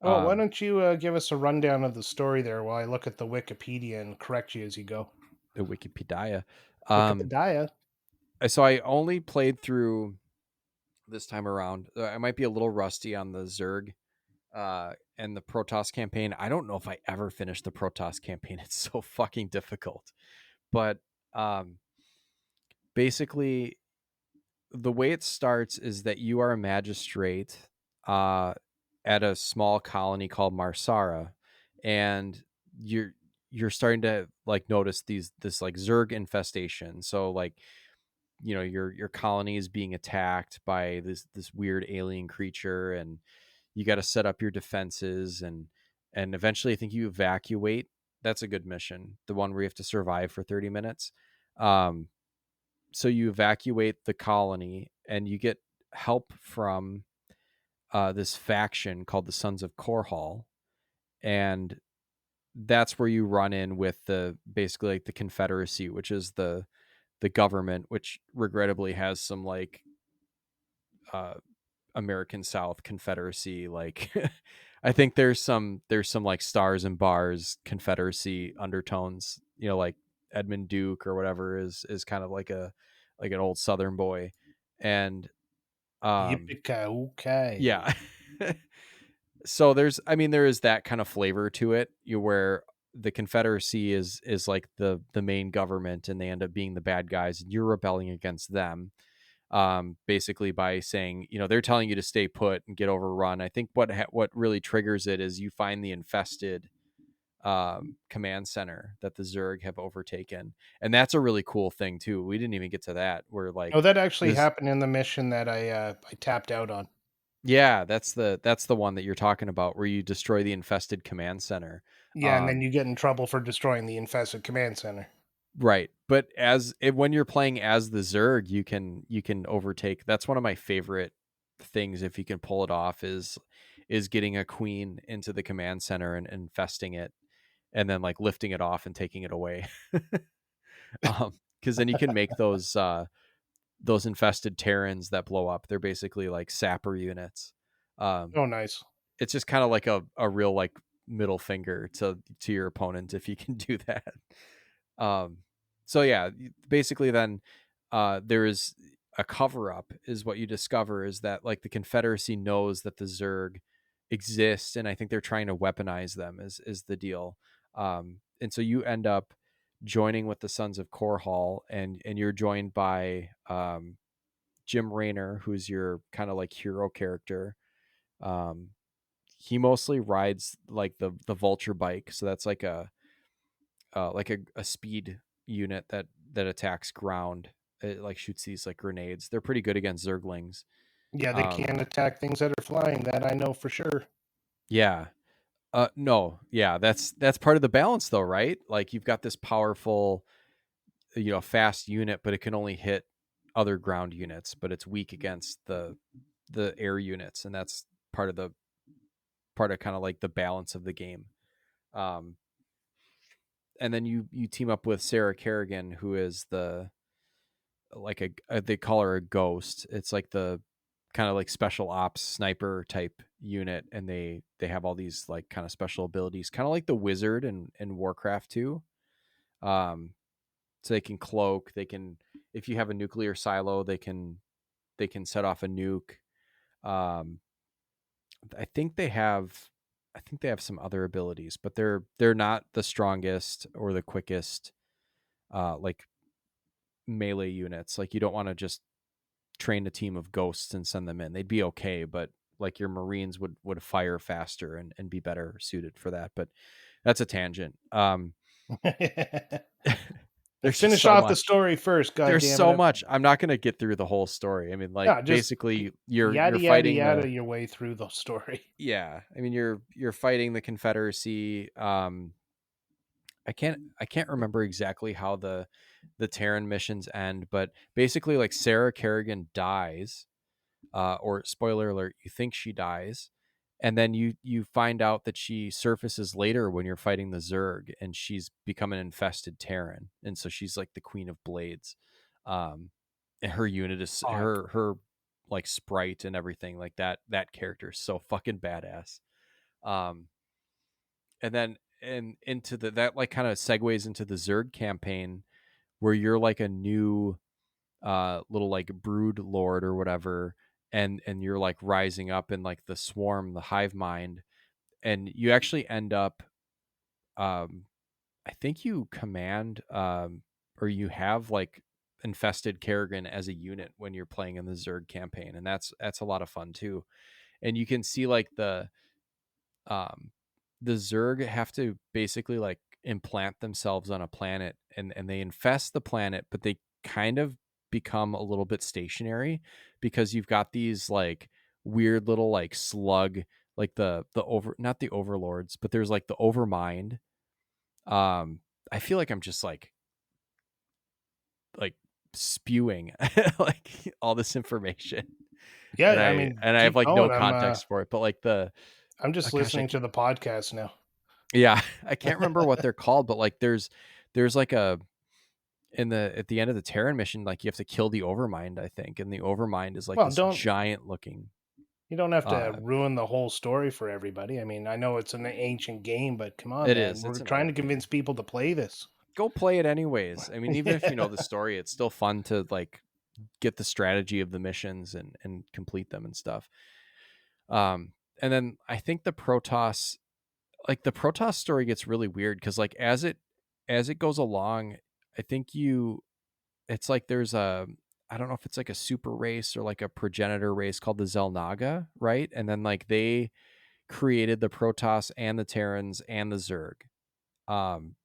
Oh, why Um, don't you give us a rundown of the story there while I look at the Wikipedia and correct you as you go? the Wikipedia. Um, Wikipedia. so I only played through this time around. I might be a little rusty on the Zerg and the Protoss campaign. I don't know if I ever finished the Protoss campaign. It's so fucking difficult. But um, basically, the way it starts is that you are a magistrate uh, at a small colony called Marsara, and you're you're starting to like notice this like Zerg infestation. So like your colony is being attacked by this weird alien creature, and you got to set up your defenses, and eventually I think you evacuate. That's a good mission, the one where you have to survive for 30 minutes. um so you evacuate the colony and you get help from this faction called the Sons of Korhal, and that's where you run in with the basically like the Confederacy, which is the government, which regrettably has some like uh American South Confederacy like I think there's some like stars and bars Confederacy undertones, like Edmund Duke or whatever is kind of like an old Southern boy. And Yippee-ki-okay. yeah. So there is that kind of flavor to it, where the Confederacy is like the main government, and they end up being the bad guys, and you're rebelling against them, basically by saying, they're telling you to stay put and get overrun. I think what really triggers it is you find the infested command center that the Zerg have overtaken, and that's a really cool thing too. We didn't even get to that. Where Oh, like that actually this, happened in the mission that I tapped out on. yeah, that's the one that you're talking about, where you destroy the infested command center. Yeah, and then Um, you get in trouble for destroying the infested command center. Right. But when you're playing as the Zerg, you can overtake. That's one of my favorite things, if you can pull it off, is getting a queen into the command center and infesting it, and then like lifting it off and taking it away. Because then you can make those infested Terrans that blow up. They're basically like sapper units. Um, Oh, nice. it's just kind of like a real like middle finger to your opponent if you can do that. Um, so yeah, basically then there is a cover up, is what you discover, is that like the Confederacy knows that the Zerg exist, and I think they're trying to weaponize them is the deal. And so you end up joining with the Sons of Korhal, and you're joined by Jim Raynor, who's your kind of like hero character. Um, he mostly rides like the vulture bike, so that's like a speed unit that attacks ground. It like shoots these like grenades. They're pretty good against Zerglings. Yeah, they um can attack things that are flying. That I know for sure. yeah. No, yeah, that's part of the balance though, right? Like you've got this powerful, fast unit, but it can only hit other ground units, but it's weak against the air units, and that's part of kind of like the balance of the game. um and then you team up with Sarah Kerrigan, who is the like they call her a ghost. It's like the kind of like special ops sniper type unit, and they have all these like kind of special abilities, kind of like the wizard in Warcraft 2. um so they can cloak, they can, if you have a nuclear silo, they can set off a nuke. um I think they have some other abilities, but they're not the strongest or the quickest like melee units. Like you don't want to just train a team of ghosts and send them in. They'd be okay, but like your Marines would fire faster and be better suited for that. But that's a tangent. Well, There's just finish so off the much. story first. God There's damn it! so much. I'm not going to get through the whole story. I mean, like Yeah, just basically you're yada yada fighting yada the, your way through the story. yeah. I mean, you're fighting the Confederacy. I can't remember exactly how the Terran missions end, but basically like Sarah Kerrigan dies, or spoiler alert, you think she dies, and then you find out that she surfaces later when you're fighting the Zerg, and she's become an infested Terran, and so she's like the Queen of Blades. And her unit is Odd. her like sprite and everything. Like that character is so fucking badass. Um, and then and into that like kind of segues into the Zerg campaign where you're like a new little like brood lord or whatever, and you're like rising up in like the swarm, the hive mind, and you actually end up um I think you command or you have like infested Kerrigan as a unit when you're playing in the Zerg campaign, and that's a lot of fun too. And you can see like um the Zerg have to basically like implant themselves on a planet, and they infest the planet, but they kind of become a little bit stationary because you've got these like weird little like slug, like the over, not the overlords, but there's like the overmind. um I feel like I'm just like spewing like all this information, and Yeah, I I mean, and I have keep like no going. context for it, but like I'm just gosh, listening to the podcast now. yeah, I can't remember what they're called, but like there's like a at the end of the Terran mission, like you have to kill the Overmind, I think, and the Overmind is like Well, this giant looking. you don't have to uh ruin the whole story for everybody. I mean, I know it's an ancient game, but come on, it man. is, We're it's an trying to old game. convince people to play this. Go play it anyways. I mean, even if you know Yeah. the story, it's still fun to like get the strategy of the missions and complete them and stuff. And then I think the Protoss story gets really weird because like as it goes along, I think it's like there's a, I don't know if it's like a super race or like a progenitor race called the Zelnaga, right? And then like they created the Protoss and the Terrans and the Zerg. Um,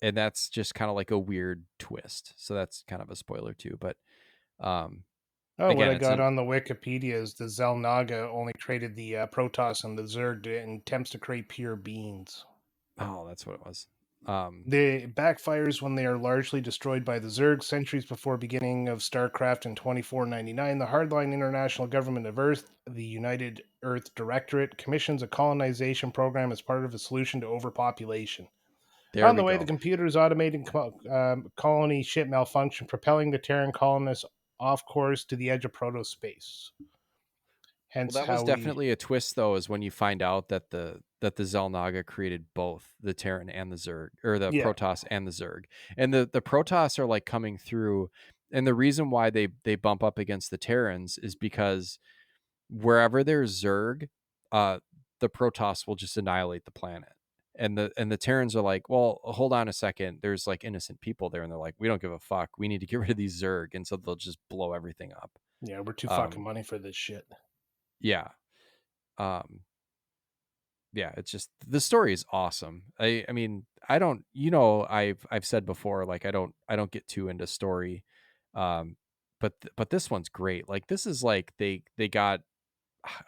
and that's just kind of like a weird twist. So that's kind of a spoiler too. But um, Oh, what again, I it's got a, on the Wikipedia is the Zelnaga only created the Protoss and the Zerg and attempts to create pure beings. oh, that's what it was. They backfires when they are largely destroyed by the Zerg centuries before beginning of StarCraft in 2499. The hardline international government of Earth, the United Earth Directorate, commissions a colonization program as part of a solution to overpopulation. There On the we way, the go. computers automating colony ship malfunction, propelling the Terran colonists off course to the edge of protospace. Well, Hence that was how we... definitely a twist, though, is when you find out that the Zelnaga created both the Terran and the Zerg, or the Yeah, Protoss and the Zerg, and the Protoss are like coming through, and the reason why they bump up against the Terrans is because wherever there's Zerg, uh, the Protoss will just annihilate the planet, and the Terrans are like, well, hold on a second, there's like innocent people there, and they're like, we don't give a fuck, we need to get rid of these Zerg, and so they'll just blow everything up. yeah, we're too fucking Um, money for this shit. yeah. Um, yeah, it's just the story is awesome. I mean, I don't, I've said before, like I don't get too into story. Um but this one's great. Like this is like they got,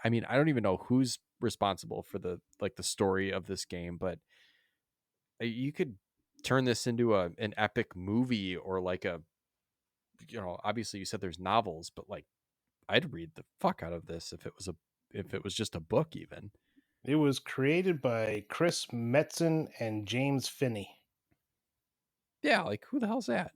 I mean, I don't even know who's responsible for the like the story of this game, but you could turn this into an epic movie, or like a, obviously you said there's novels, but like I'd read the fuck out of this if it was just a book even. It was created by Chris Metzen and James Finney. Yeah, like who the hell's that?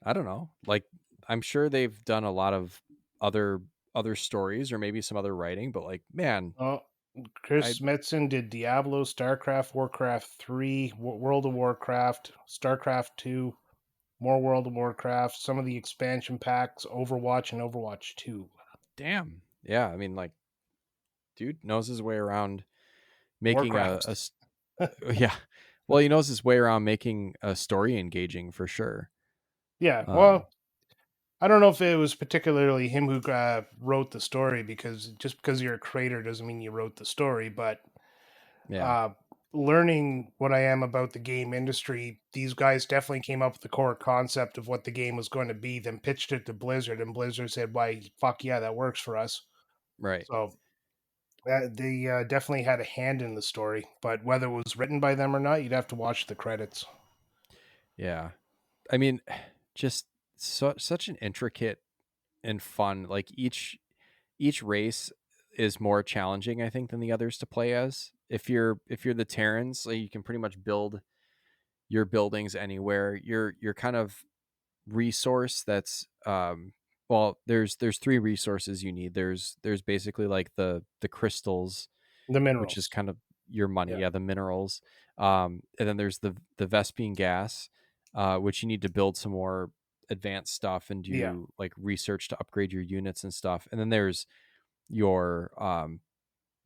I don't know. Like I'm sure they've done a lot of other other stories or maybe some other writing, but like man, Oh, I Chris Metzen did Diablo, StarCraft, Warcraft 3, World of Warcraft, StarCraft 2, more World of Warcraft, some of the expansion packs, Overwatch, and Overwatch 2. damn. Yeah, I mean like dude knows his way around making Warcraft. yeah. Well, he knows his way around making a story engaging for sure. Yeah, Um well, I don't know if it was particularly him who wrote the story, because just because you're a creator doesn't mean you wrote the story, but yeah, uh, learning what I am about the game industry, these guys definitely came up with the core concept of what the game was going to be, then pitched it to Blizzard, and Blizzard said, "Why, fuck yeah, that works for us." right. So they definitely had a hand in the story, but whether it was written by them or not, you'd have to watch the credits. Yeah. I mean, just such an intricate and fun, like each race is more challenging, I think, than the others to play as. If you're the Terrans, like, you can pretty much build your buildings anywhere. You're kind of resource that's well, there's three resources you need. There's basically like the crystals, The which is minerals. kind of your money, Yeah. yeah, the minerals. And then there's the Vespian gas, which you need to build some more advanced stuff and Yeah. do like research to upgrade your units and stuff. And then there's your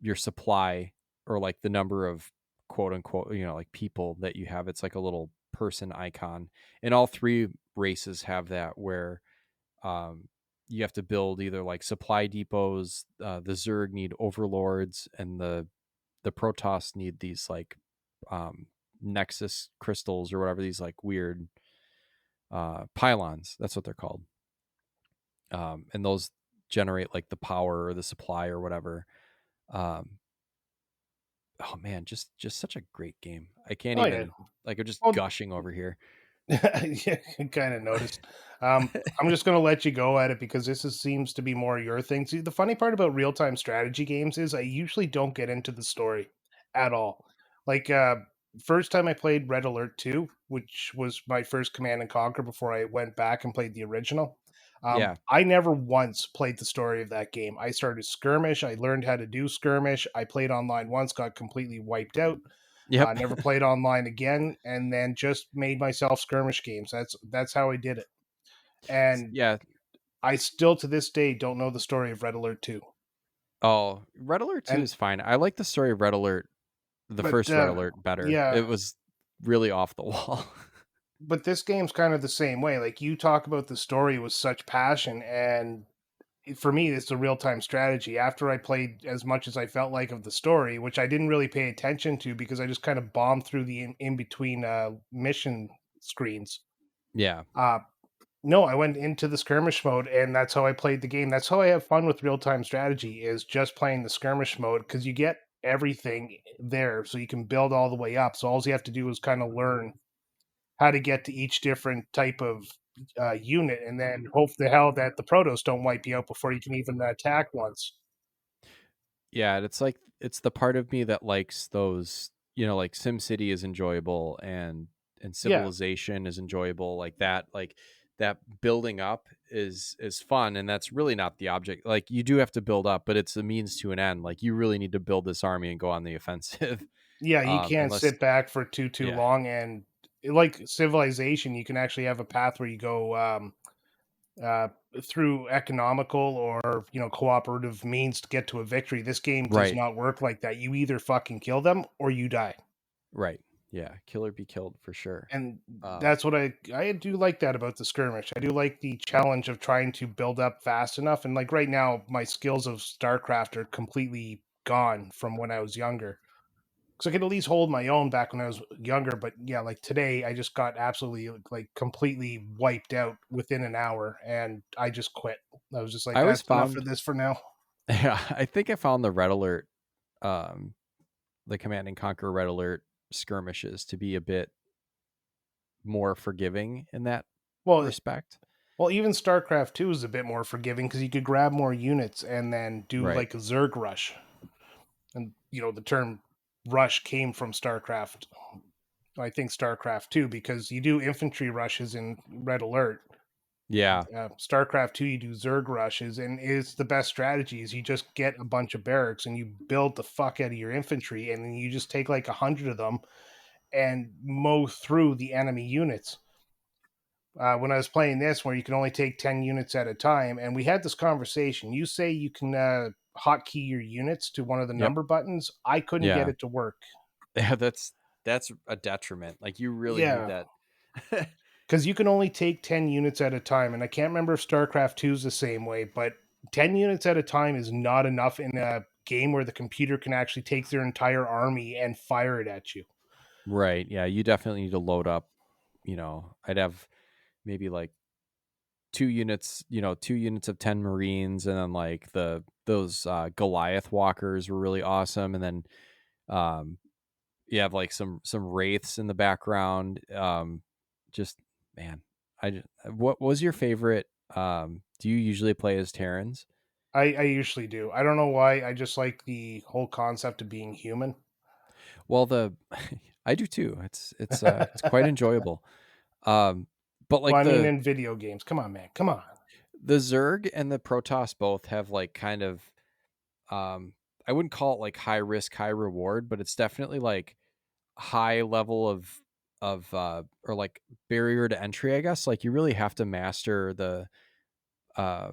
your supply, or like the number of quote unquote, like people that you have. It's like a little person icon. And all three races have that, where um, you have to build either like supply depots. The Zerg need overlords, and the Protoss need these like um, Nexus crystals or whatever, these like weird pylons. That's what they're called. And those generate like the power or the supply or whatever. Um, oh man, just such a great game. I can't Oh yeah. even, like, I'm just Well, gushing over here. yeah, I kind of noticed. I'm just going to let you go at it because seems to be more your thing. See, the funny part about real time strategy games is I usually don't get into the story at all. Like, first time I played Red Alert 2, which was my first Command and Conquer before I went back and played the original. Yeah. I never once played the story of that game. I started Skirmish. I learned how to do Skirmish. I played online once, got completely wiped out. Yep. Never played online again, and then just made myself skirmish games. That's how I did it. And Yeah. I still to this day don't know the story of Red Alert 2. Oh, Red Alert 2 And is fine. I like the story of Red Alert, the but first Red Alert, better. It yeah, was really off the wall. but this game's kind of the same way. Like you talk about the story with such passion, and for me, it's a real time strategy. After I played as much as I felt like of the story, which I didn't really pay attention to because I just kind of bombed through the in between mission screens. Yeah. Uh, No, I went into the skirmish mode, and that's how I played the game. That's how I have fun with real time strategy is just playing the skirmish mode because you get everything there, so you can build all the way up. So all you have to do is kind of learn how to get to each different type of unit, and then hope the hell that the protos don't wipe you out before you can even attack once. Yeah, and it's like it's the part of me that likes those, like SimCity is enjoyable, and Yeah, Civilization is enjoyable, like that building up is fun, and that's really not the object. Like, you do have to build up, but it's a means to an end. Like, you really need to build this army and go on the offensive. yeah, you can't Unless sit back for too yeah. long. And like civilization, you can actually have a path where you go uh, through economical or cooperative means to get to a victory. This game does Right. not work like that. You either fucking kill them or you die, Right. Yeah, kill or be killed for sure. and Um that's what I do like that about the skirmish. I do like the challenge of trying to build up fast enough. And like right now, my skills of StarCraft are completely gone from when I was younger. Because I could at least hold my own back when I was younger, but yeah, like today, I just got absolutely like completely wiped out within an hour, and I just quit. I was just like, I always that's enough for found this for now. yeah, I think I found the Red Alert, um the Command and Conquer Red Alert skirmishes to be a bit more forgiving in that Well, respect. well, even StarCraft 2 is a bit more forgiving because you could grab more units and then do Right. like a Zerg rush. And the term rush came from StarCraft. I think StarCraft 2 because you do infantry rushes in Red Alert. Yeah. StarCraft 2, you do Zerg rushes, and it's the best strategy is you just get a bunch of barracks and you build the fuck out of your infantry, and then you just take like 100 of them and mow through the enemy units. When I was playing this, where you can only take 10 units at a time, and we had this conversation. You say you can hotkey your units to one of the Yep. number buttons. I couldn't get Yeah. it to work. Yeah, that's a detriment. Like, you really need Yeah, that. because you can only take 10 units at a time. And I can't remember if StarCraft 2 is the same way, but 10 units at a time is not enough in a game where the computer can actually take their entire army and fire it at you. Right. Yeah, you definitely need to load up, I'd have maybe like two units of 10 Marines, and then like those Goliath walkers were really awesome, and then um you have like some wraiths in the background. Just man, what was your favorite? Do you usually play as Terrans? I usually do. I don't know why. I just like the whole concept of being human. Well, the I do too. It's quite enjoyable. Um, but Well, like I mean, in video games. Come on, man. Come on. the Zerg and the Protoss both have like kind of I wouldn't call it like high risk, high reward, but it's definitely like high level of or like barrier to entry, I guess. Like you really have to master uh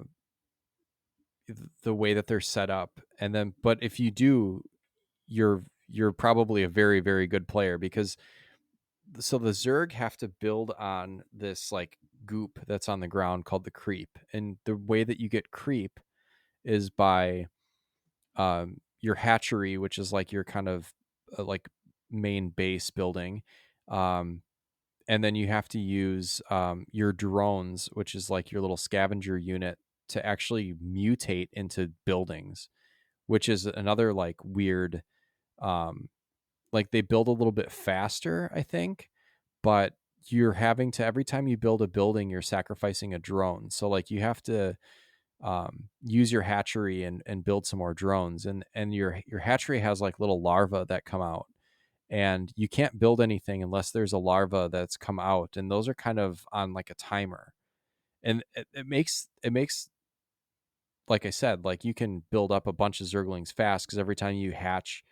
the way that they're set up. And then but if you do, you're probably a very, very good player because so the Zerg have to build on this like goop that's on the ground called the creep. And the way that you get creep is by your hatchery, which is like your kind of like main base building. Um, and then you have to use your drones, which is like your little scavenger unit, to actually mutate into buildings, which is another like weird. Um, like they build a little bit faster, I think, but you're having to every time you build a building, you're sacrificing a drone. So like you have to use your hatchery and build some more drones, and your hatchery has like little larvae that come out, and you can't build anything unless there's a larva that's come out, and those are kind of on like a timer, and it makes like I said, like you can build up a bunch of zerglings fast because every time you hatch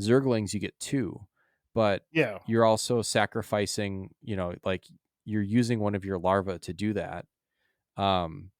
zerglings you get two, but Yeah. you're also sacrificing, like you're using one of your larvae to do that. um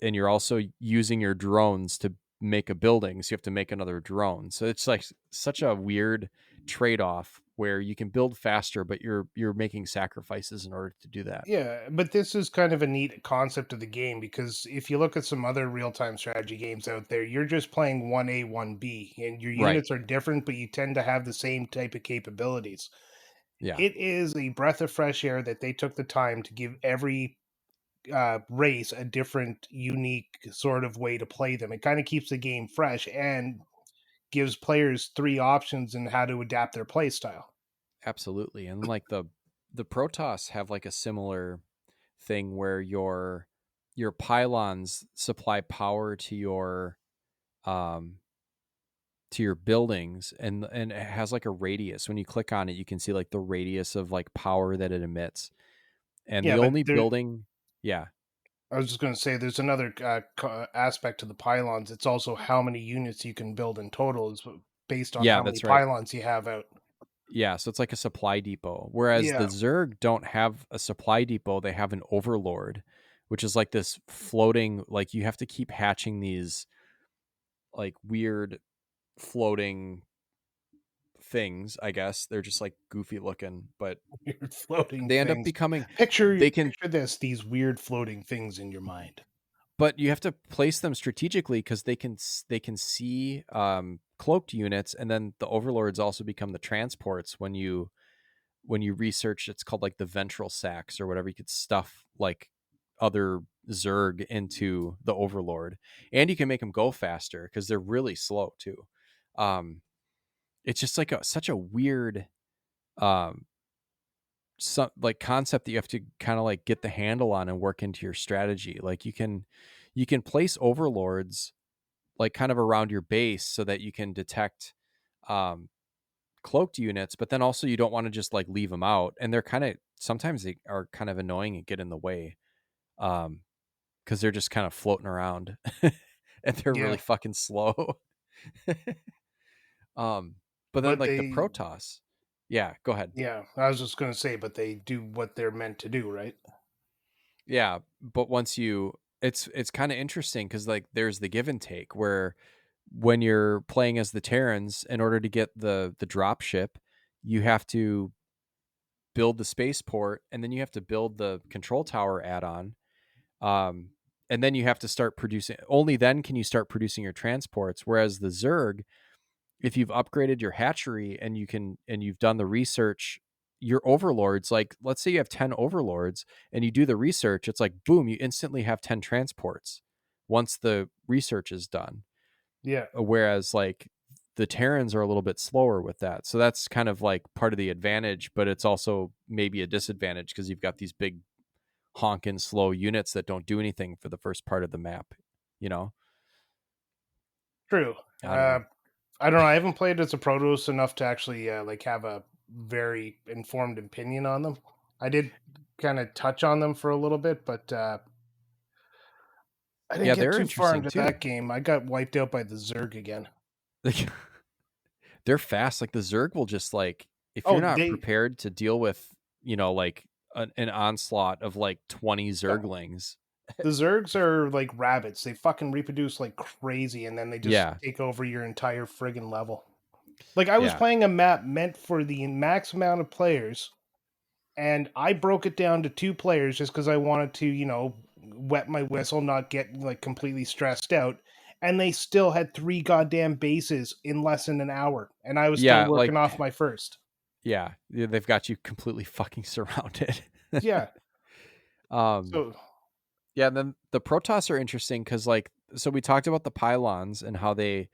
and you're also using your drones to make a building, so you have to make another drone. So it's like such a weird trade-off where you can build faster but you're making sacrifices in order to do that. Yeah, but this is kind of a neat concept of the game because if you look at some other real-time strategy games out there, you're just playing 1A, 1B, and your Right. units are different, but you tend to have the same type of capabilities. Yeah, It is a breath of fresh air that they took the time to give every race a different, unique sort of way to play them. It kind of keeps the game fresh and gives players three options in how to adapt their play style. absolutely. And like the Protoss have like a similar thing where your pylons supply power um to your buildings, and it has like a radius. When you click on it you can see like the radius of like power that it emits. And Yeah, the but only there, building, yeah. I was just going to say there's another aspect to the pylons. It's also how many units you can build in total is based on Yeah, how many that's right. pylons you have out. Yeah, so it's like a supply depot. Whereas the Yeah, Zerg don't have a supply depot, they have an overlord, which is like this floating, like you have to keep hatching these like weird floating things, I guess. They're just like goofy looking, but weird floating they end up things. becoming Picture they can picture this, these weird floating things in your mind. but you have to place them strategically because they can see cloaked units, and then the overlords also become the transports when you research. It's called like the ventral sacks or whatever. You could stuff like other Zerg into the overlord, and you can make them go faster because they're really slow too. um it's just like such a weird um like concept that you have to kind of like get the handle on and work into your strategy. Like you can place overlords like kind of around your base so that you can detect um cloaked units, but then also you don't want to just like leave them out, and they're kind of sometimes they are kind of annoying and get in the way um because they're just kind of floating around and they're really Yeah, fucking slow. um but then but like the they Protoss, yeah, go ahead. yeah, I was just going to say but they do what they're meant to do, right? Yeah, but once you it's kind of interesting because like there's the give and take where when you're playing as the Terrans, in order to get the drop ship, you have to build the spaceport, and then you have to build the control tower add-on. um, and then you have to start producing. Only then can you start producing your transports. Whereas the Zerg, if you've upgraded your hatchery and you've done the research, your overlords, like let's say you have 10 overlords and you do the research, it's like boom, you instantly have 10 transports once the research is done. Yeah, Whereas like the Terrans are a little bit slower with that. So that's kind of like part of the advantage, but it's also maybe a disadvantage because you've got these big honking slow units that don't do anything for the first part of the map, you know? true. I don't know. I don't know. I haven't played as a Protoss enough to actually like have a very informed opinion on them. I did kind of touch on them for a little bit, but I didn't Yeah, get they're too far interesting into too. that game. I got wiped out by the Zerg again. They're fast. Like the Zerg will just like if you're Oh, not they prepared to deal with, like an onslaught of like 20 yeah. Zerglings. The Zergs are like rabbits. They fucking reproduce like crazy, and then they just Yeah, take over your entire friggin' level. Like I was yeah, playing a map meant for the max amount of players, and I broke it down to 2 players just because I wanted to, wet my whistle, not get like completely stressed out. And they still had 3 goddamn bases in less than an hour, and I was still yeah. working Like off my first. yeah, they've got you completely fucking surrounded. Yeah. um, So yeah. And then the Protoss are interesting because like so we talked about the pylons and how they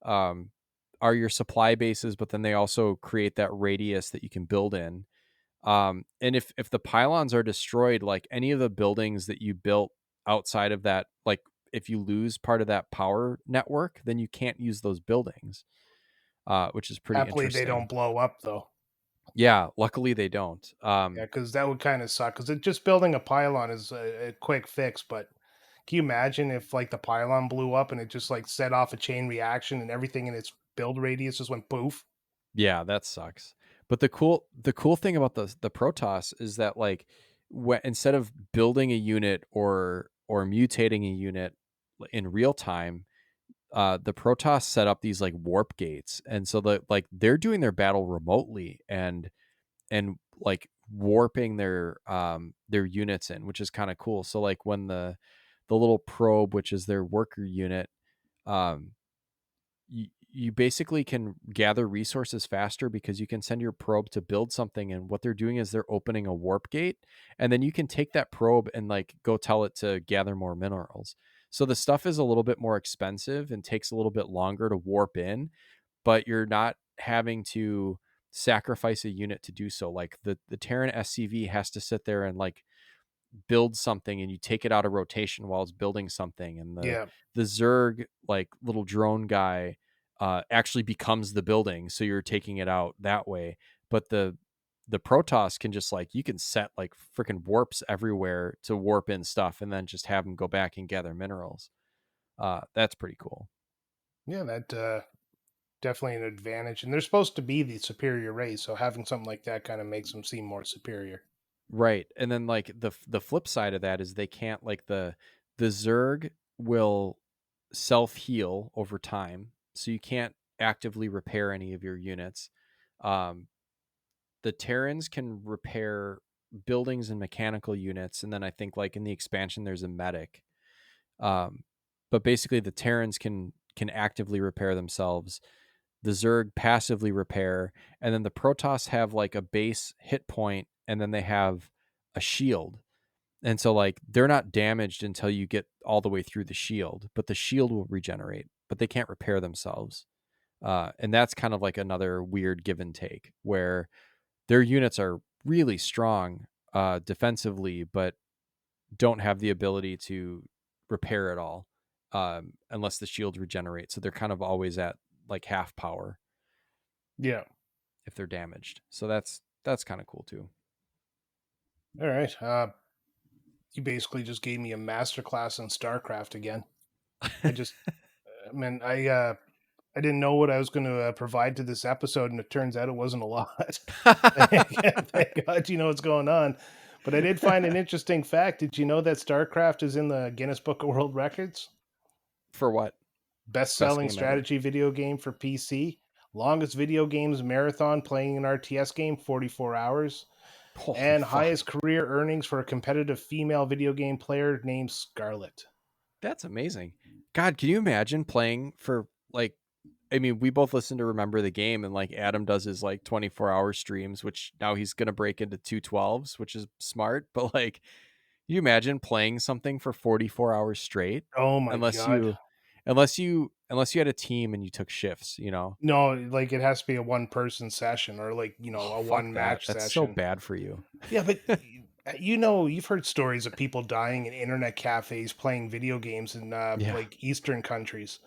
um are your supply bases, but then they also create that radius that you can build in. And if the pylons are destroyed, like any of the buildings that you built outside of that, like if you lose part of that power network, then you can't use those buildings, which is pretty happily they interesting. don't blow up though. Yeah, luckily they don't. Yeah, because that would kind of suck. Because just building a pylon is a quick fix, but can you imagine if like the pylon blew up and it just like set off a chain reaction and everything in its build radius just went poof? Yeah, that sucks. But the cool thing about the Protoss is that like instead of building a unit or mutating a unit in real time, the Protoss set up these like warp gates, and so they're doing their battle remotely and like warping their units in, which is kind of cool. So like when the little probe, which is their worker unit, um, you basically can gather resources faster because you can send your probe to build something, and what they're doing is they're opening a warp gate, and then you can take that probe and like go tell it to gather more minerals. So the stuff is a little bit more expensive and takes a little bit longer to warp in, but you're not having to sacrifice a unit to do so. Like the Terran SCV has to sit there and like build something, and you take it out of rotation while it's building something, and Yeah, the Zerg like little drone guy actually becomes the building, so you're taking it out that way. But the Protoss can just like you can set like freaking warps everywhere to warp in stuff and then just have them go back and gather minerals. That's pretty cool. yeah, that definitely an advantage. And they're supposed to be the superior race, so having something like that kind of makes them seem more superior. Right. And then like the flip side of that is they can't like the Zerg will self-heal over time. So you can't actively repair any of your units. Um the Terrans can repair buildings and mechanical units, and then I think like in the expansion there's a medic. Um but basically the Terrans can actively repair themselves. The Zerg passively repair, and then the Protoss have like a base hit point, and then they have a shield. And so like they're not damaged until you get all the way through the shield, but the shield will regenerate, but they can't repair themselves. And that's kind of like another weird give and take where their units are really strong defensively, but don't have the ability to repair at all unless the shield regenerates. So they're kind of always at like half power Yeah. if they're damaged. So that's kind of cool too. All right. You basically just gave me a masterclass in StarCraft again. I just, I mean, I didn't know what I was going to provide to this episode, and it turns out it wasn't a lot. Thank God you know what's going on. But I did find an interesting fact. Did you know that StarCraft is in the Guinness Book of World Records? For what? Best Best-selling game ever. strategy video game for PC. Longest video games marathon playing an RTS game, 44 hours. Holy And fuck. highest career earnings for a competitive female video game player named Scarlett. That's amazing. God, can you imagine playing for like I mean, we both listen to Remember the Game, and like Adam does his like 24-hour streams, which now he's gonna break into 212s, which is smart. But like, you imagine playing something for 44 hours straight, Oh my unless God. you unless you had a team and you took shifts, you know. No, like it has to be a one-person session or like, Oh, a fuck that. one-match That's so session. bad for you. Yeah, but you've heard stories of people dying in internet cafes playing video games in Yeah. like Eastern countries.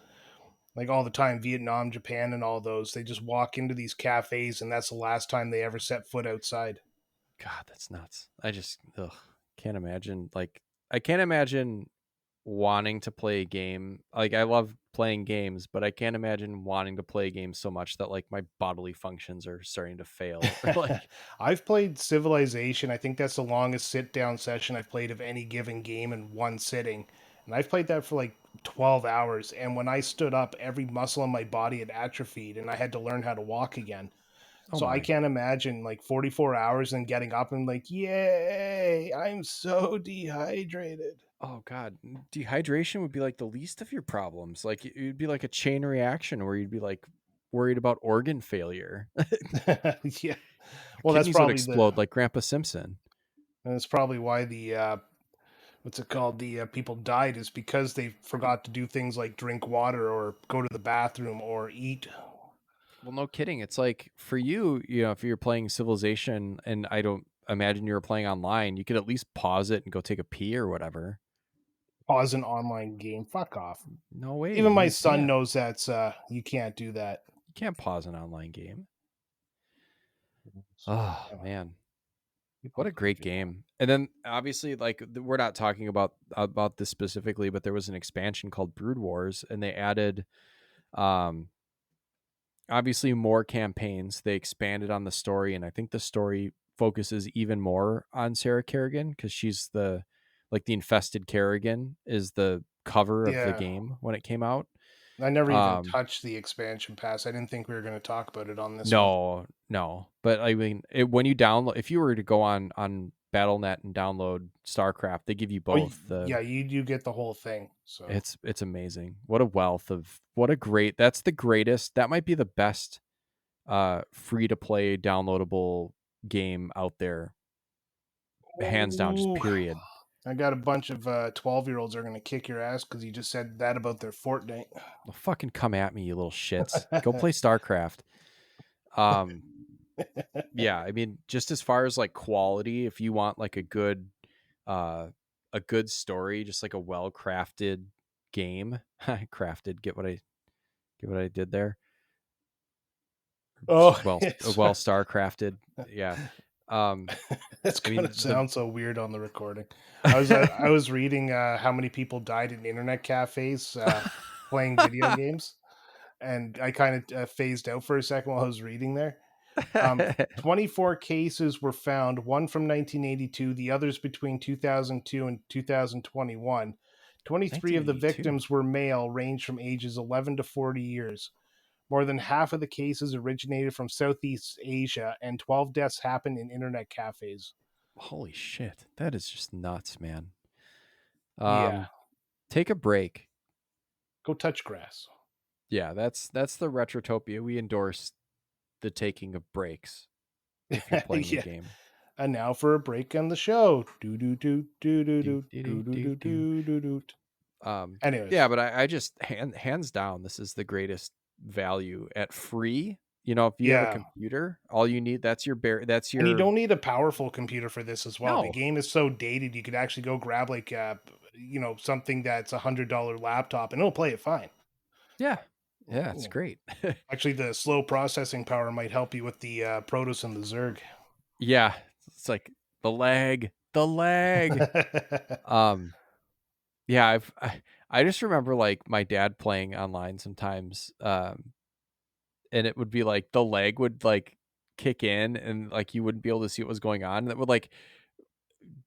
Like all the time, Vietnam, Japan, and all those. They just walk into these cafes and that's the last time they ever set foot outside. God, that's nuts. I just can't imagine. Like, I can't imagine wanting to play a game. Like, I love playing games, but I can't imagine wanting to play games so much that like my bodily functions are starting to fail. Or like, I've played Civilization. I think that's the longest sit down session I've played of any given game in one sitting. And I've played that for like 12 hours. And when I stood up, every muscle in my body had atrophied and I had to learn how to walk again. oh So I my, can't imagine like 44 hours and getting up and like, yay, I'm so dehydrated. oh god, dehydration would be like the least of your problems. Like it'd be like a chain reaction where you'd be like worried about organ failure. Yeah. Your Well, kidneys would explode like Grandpa Simpson. that's probably why the what's it called? The people died is because they forgot to do things like drink water or go to the bathroom or eat. Well, no kidding. It's like for you, if you're playing Civilization, and I don't imagine you were playing online, you could at least pause it and go take a pee or whatever. Pause an online game. Fuck off. No way, Even my you son can't. knows that's you can't do that. You can't pause an online game. So Oh man, people what a great crazy. game! And then obviously, like we're not talking about this specifically, but there was an expansion called Brood Wars, and they added, um, obviously more campaigns. They expanded on the story, and I think the story focuses even more on Sarah Kerrigan because she's the infested Kerrigan is the cover of the Yeah. game when it came out. I never even Um, touched the expansion pass. I didn't think we were going to talk about it on this one. no, no, but I mean, when you download, if you were to go on BattleNet and download StarCraft, they give you Oh, both the. yeah, you get the whole thing. So It's amazing. What a wealth of what a great. That's the greatest. That might be the best free to play downloadable game out there, hands down, just ooh, period. I got a bunch of 12-year-olds are going to kick your ass because you just said that about their Fortnite. Well, fucking come at me, you little shits. Go play StarCraft. Um, yeah, I mean, just as far as like quality, if you want like uh, a good story, just like a well crafted game, crafted. Get what I did there? Oh, A it's well star crafted. Yeah. Um, it's I gonna mean the sound so weird on the recording. I was reading how many people died in internet cafes playing video games, and I kind of phased out for a second while I was reading there. 24 cases were found, one from 1982, the others between 2002 and 2021. 23 of the 1982. victims were male, ranged from ages 11 to 40 years. More than half of the cases originated from Southeast Asia, and 12 deaths happened in internet cafes. Holy shit. That is just nuts, man. Yeah, Take a break. go touch grass. Yeah, that's the Retrotopia. We endorse the taking of breaks if you're playing a Yeah. game. And now for a break on the show. Do do do do do Do, do do, do, do do do, do do. do do do. Yeah, Anyways, but I just hands down, this is the greatest value at free. If you have a yeah. computer, all you need that's And you your don't need a powerful computer for this as well. The no. game is so dated, you could actually go grab like something that's $100 laptop and it'll play it fine. Yeah. Yeah, it's great. Actually, the slow processing power might help you with the Protoss and the Zerg. Yeah, it's like the lag, the lag. Um yeah, I just remember like my dad playing online sometimes, and it would be like the lag would like kick in and like you wouldn't be able to see what was going on. And it would like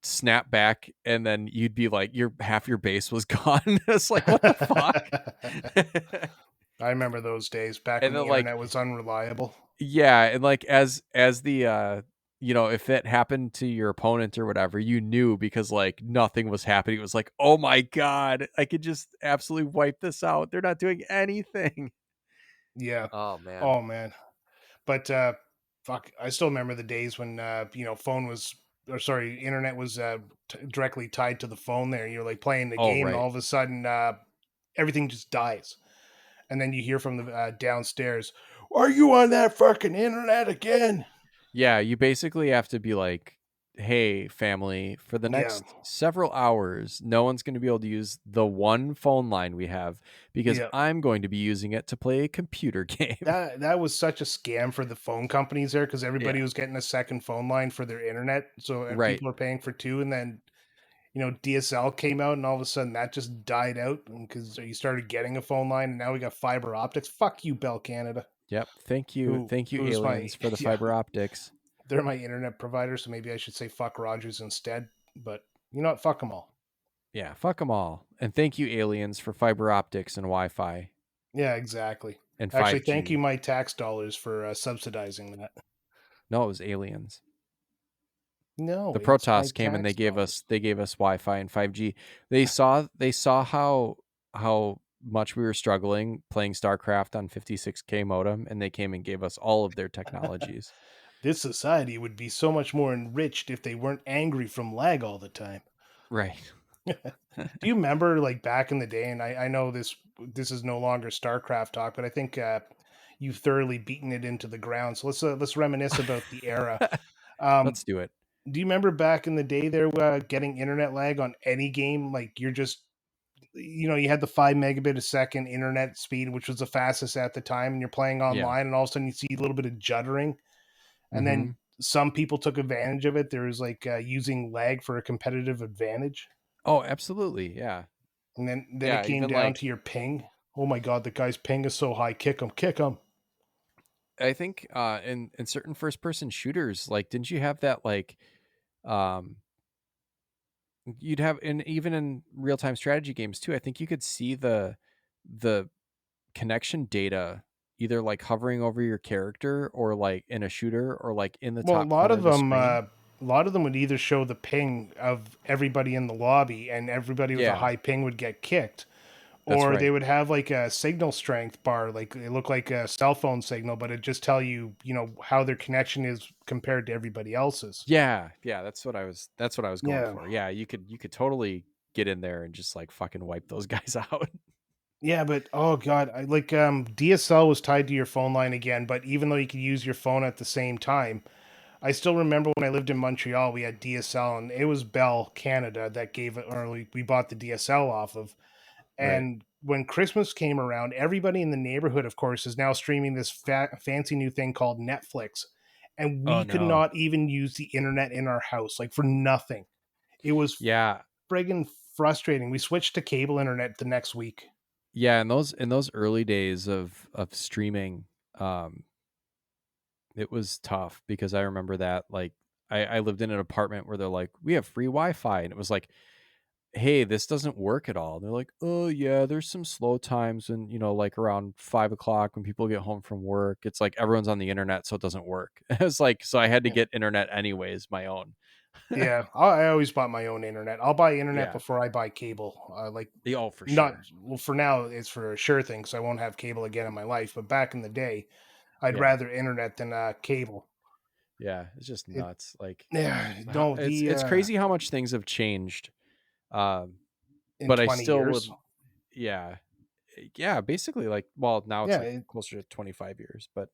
snap back and then you'd be like your half your base was gone. It's like what the fuck? I remember those days back And when then the like internet was unreliable. yeah, and like as the if it happened to your opponent or whatever, you knew because like nothing was happening. It was like, oh my god, I could just absolutely wipe this out. They're not doing anything. Yeah. Oh man. Oh man. But fuck, I still remember the days when phone was or sorry, internet was directly tied to the phone. There, you're like playing the Oh game, and right. all of a sudden, everything just dies, and then you hear from the downstairs, "Are you on that fucking internet again?" Yeah, you basically have to be like, hey, family, for the Yeah, next several hours, no one's going to be able to use the one phone line we have because yeah. I'm going to be using it to play a computer game. That was such a scam for the phone companies there because everybody Yeah. was getting a second phone line for their internet, so Right. people are paying for two, and then DSL came out and all of a sudden that just died out because you started getting a phone line and now we got fiber optics. Fuck you, Bell Canada. Yep. Thank you. Thank you, Who's my aliens, for the yeah, fiber optics. they're my internet provider, so maybe I should say fuck Rogers instead. But you know what? Fuck them all. Yeah, fuck them all. And thank you, aliens, for fiber optics and Wi-Fi Yeah, exactly. and Actually, thank you, 5G. my tax dollars, for subsidizing that. No, it was aliens. No, The it's my Protoss came and tax dollars. they gave us Wi-Fi and 5G. They saw how much we were struggling playing StarCraft on 56K modem, and they came and gave us all of their technologies. This society would be so much more enriched if they weren't angry from lag all the time. Right. Do you remember, like, back in the day? And I know this is no longer StarCraft talk, but I think you've thoroughly beaten it into the ground. So let's reminisce about the era. Um, Let's do it. do you remember back in the day there getting internet lag on any game? Like, you're just you had the 5 megabit a second internet speed, which was the fastest at the time, and you're playing Yeah. online, and all of a sudden you see a little bit of juddering, and Mm-hmm. then some people took advantage of it. There was like using lag for a competitive advantage. Oh, absolutely. Yeah. And then it Yeah. came Even down to like, your ping. Oh my god, the guy's ping is so high. Kick him, kick him. I think in certain first person shooters, like, didn't you have that, like, um you'd have, and even in real time strategy games too, I think you could see the connection data either like hovering over your character or like in a shooter or like in the Well, top corner of the screen. a lot of them would either show the ping of everybody in the lobby, and everybody with a Yeah, high ping would get kicked, that's or they right. would have like a signal strength bar, like it looked like a cell phone signal, but it just tell you, how their connection is compared to everybody else's. Yeah, yeah, that's what I was going Yeah. for. Yeah, you could totally get in there and just like fucking wipe those guys out. Yeah, but oh god, I like DSL was tied to your phone line again, but even though you could use your phone at the same time, I still remember when I lived in Montreal, we had DSL, and it was Bell Canada that gave it, or we bought the DSL off of. Right. And when Christmas came around, everybody in the neighborhood, of course, is now streaming this fancy new thing called Netflix. And Oh we could no. not even use the internet in our house, like for nothing. It was Yeah. friggin' frustrating. We switched to cable internet the next week. Yeah, in those early days of streaming, um it was tough because I remember that, like, I lived in an apartment where they're like, we have free Wi-Fi, and it was like, hey, this doesn't work at all. And they're like, oh yeah, there's some slow times, and like around 5 o'clock when people get home from work, it's like everyone's on the internet, so it doesn't work. It's like, so I had to Yeah. get internet anyways, my own. Yeah, I always bought my own internet. I'll buy internet Yeah. before I buy cable. Like, Oh, for not sure. well for now. It's for a sure thing, so I won't have cable again in my life. But back in the day, I'd Yeah. rather internet than cable. Yeah. It's just It nuts. Like, Yeah, no, it's crazy how much things have changed. Um, in but I 20 still years. would, yeah, yeah, basically, like, well, now it's Yeah, like closer to 25 years, but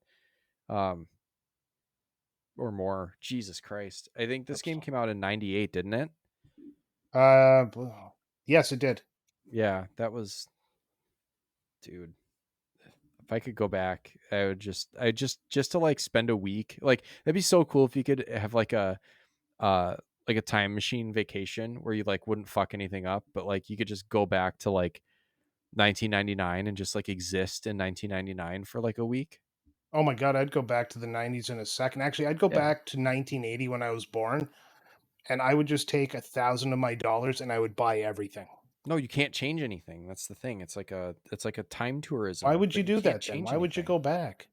um or more. Jesus Christ. I think this game came out in 98, didn't it? uh yes, it did. Yeah, that was, dude. If I could go back, I just to like spend a week. Like, that'd be so cool if you could have uh like a time machine vacation where you like wouldn't fuck anything up, but like you could just go back to like 1999 and just like exist in 1999 for like a week. Oh my god, I'd go back to the 90s in a second. Actually, I'd go Yeah. back to 1980 when I was born, and I would just take 1,000 of my dollars and I would buy everything. No, you can't change anything. That's the thing. It's like a time Why tourism, would you but you do can't that then? change Why would you anything. go back?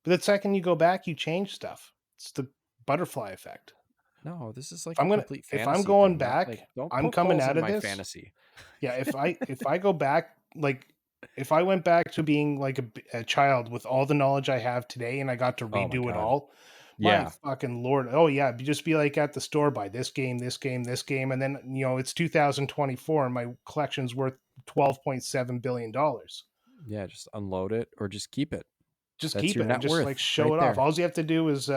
But the second you go back, you change stuff. It's the butterfly effect. No, this is If like a I'm gonna complete if I'm fantasy going thing. Not like, back, don't I'm poke coming holes out in of my this. fantasy. Yeah, if I go back, like, if I went back to being like a child with all the knowledge I have today and I got to Oh my redo it god. all, my Yeah. fucking lord. Oh yeah, just be like at the store, buy this game, this game, this game, and then it's 2024 and my collection's worth $12.7 billion. Yeah, just unload it or just keep it. Just That's keep your it and net just like worth show right it off. there. All you have to do is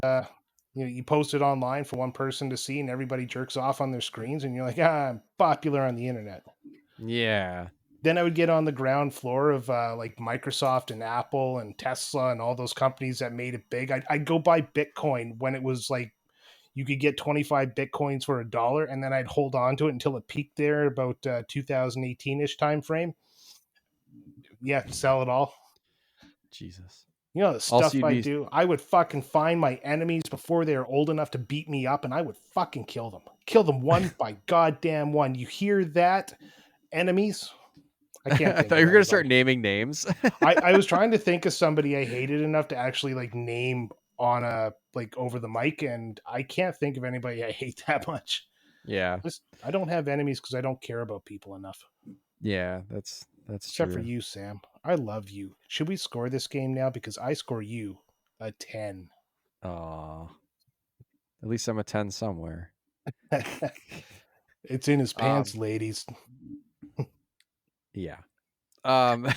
you post it online for one person to see and everybody jerks off on their screens and you're like, I'm popular on the internet. Yeah. Then I would get on the ground floor of like Microsoft and Apple and Tesla and all those companies that made it big. I'd go buy Bitcoin when it was like you could get 25 Bitcoins for $1, and then I'd hold on to it until it peaked there about 2018-ish time frame. Yeah, sell it all. Jesus. You know the Also, stuff you'd I be do? I would fucking find my enemies before they're old enough to beat me up, and I would fucking kill them. Kill them one by goddamn one. You hear that, enemies? I can't I think thought of you were gonna start anybody. naming names. I was trying to think of somebody I hated enough to actually like name on a like over the mic, and I can't think of anybody I hate that much. Yeah. Just I don't have enemies because I don't care about people enough. Yeah, that's Except for true. you, Sam. I love you. Should we score this game now? Because I score you a 10. Aw. At least I'm a 10 somewhere. It's in his Um, pants, ladies. yeah. Um,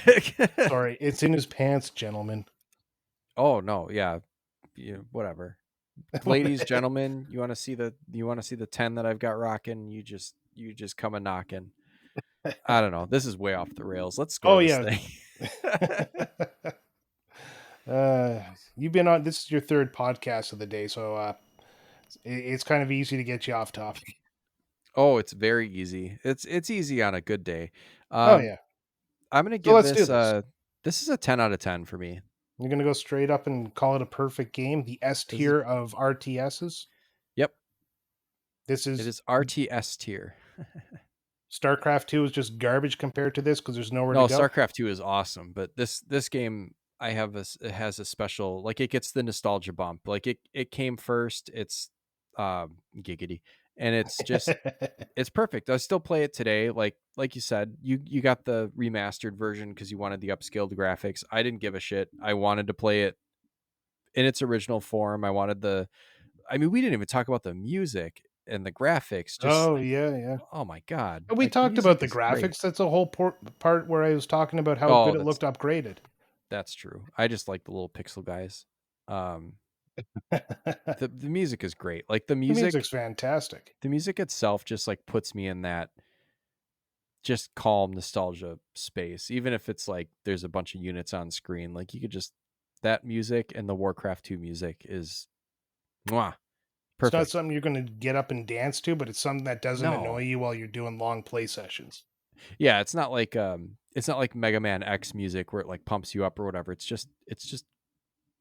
Sorry, it's in his pants, gentlemen. oh no, yeah. Whatever. Ladies, gentlemen, you want to see the 10 that I've got rocking, you just come a knocking. I don't know. This is way off the rails. Let's score Oh this yeah. thing. uh, you've been on. This is your third podcast of the day, so it's kind of easy to get you off topic. Oh, it's very easy. It's easy on a good day. Oh Um, yeah. I'm gonna So give let's do this this. this is a 10 out of 10 for me. You're gonna go straight up and call it a perfect game. The S This is tier of RTSs. Yep, This it is is RTS tier. StarCraft 2 is just garbage compared to this because there's nowhere to No, go. StarCraft 2 is awesome, but this game I have it has a special, like, it gets the nostalgia bump. Like it came first. It's giggity, and it's perfect. I still play it today. Like you said, you got the remastered version because you wanted the upscaled graphics. I didn't give a shit. I wanted to play it in its original form. I wanted the. I mean, we didn't even talk about the music and the graphics. Just Oh like, yeah, yeah. oh my god, We like the talked about music the is great. graphics. That's a whole part where I was talking about how Oh, good it looked upgraded. that's true. I just like the little pixel guys. Um, The the music is great. Like music's fantastic. the music itself just like puts me in that just calm nostalgia space. Even if it's like there's a bunch of units on screen, like you could just that music and the Warcraft 2 music is mwah, It's not perfect. something you're going to get up and dance to, but it's something that doesn't annoy No. you while you're doing long play sessions. Yeah, it's not like Mega Man X music where it like pumps you up or whatever. It's just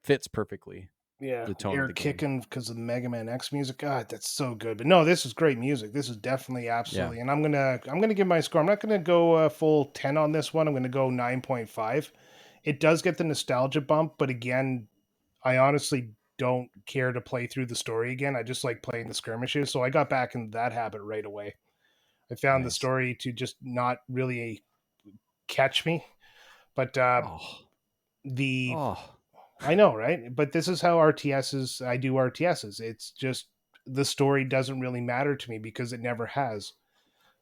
fits perfectly Yeah, the tone of air the game. kicking because of the Mega Man X music. God, that's so good. But no, this is great music. This is definitely Yeah. absolutely. And I'm gonna give my score. I'm not gonna go full 10 on this one. I'm gonna go 9.5. It does get the nostalgia bump, but again, I honestly don't care to play through the story again. I just like playing the skirmishes. So I got back into that habit right away. I found the Nice. story to just not really catch me. But Oh. the Oh. I know, right? But this is how RTSs I do RTSs. It's just the story doesn't really matter to me because it never has.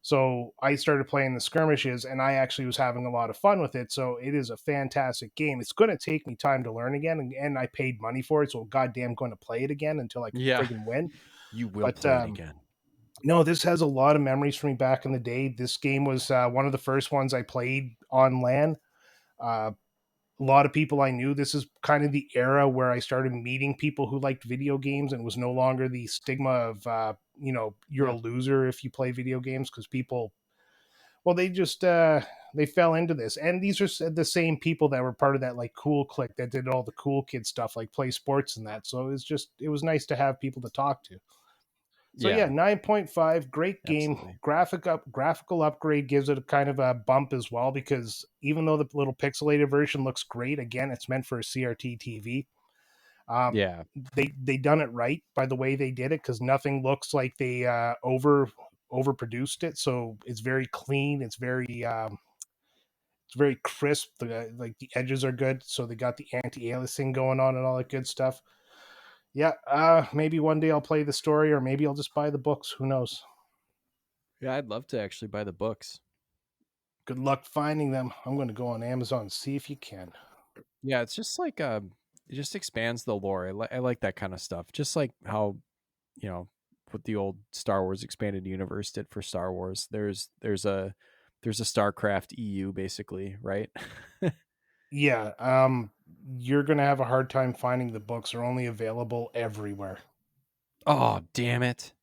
So I started playing the skirmishes and I actually was having a lot of fun with it. So it is a fantastic game. It's going to take me time to learn again. And I paid money for it. So goddamn going to play it again until I can Yeah. friggin' win. You will But play it again. no, this has a lot of memories for me back in the day. This game was one of the first ones I played on LAN. Uh, a lot of people I knew. This is kind of the era where I started meeting people who liked video games and was no longer the stigma of, you're a Yeah. loser if you play video games because people, well, they just, they fell into this. And these are the same people that were part of that like cool clique that did all the cool kid stuff like play sports and that. So it was nice to have people to talk to. So yeah, Yeah. 9.5, great game. Absolutely. Graphical upgrade gives it a kind of a bump as well because even though the little pixelated version looks great, again, it's meant for a CRT TV. Um, Yeah. they done it right by the way they did it because nothing looks like they overproduced it. So it's very clean. It's very crisp. Like the edges are good. So they got the anti-aliasing going on and all that good stuff. Yeah, maybe one day I'll play the story, or maybe I'll just buy the books. Who knows? Yeah, I'd love to actually buy the books. Good luck finding them. I'm going to go on Amazon and see if you can. Yeah, it's just like it just expands the lore. I like that kind of stuff. Just like how, you know, what the old Star Wars expanded universe did for Star Wars. There's a StarCraft EU basically, right? Yeah, you're going to have a hard time finding the books. They're only available everywhere. Oh, damn it.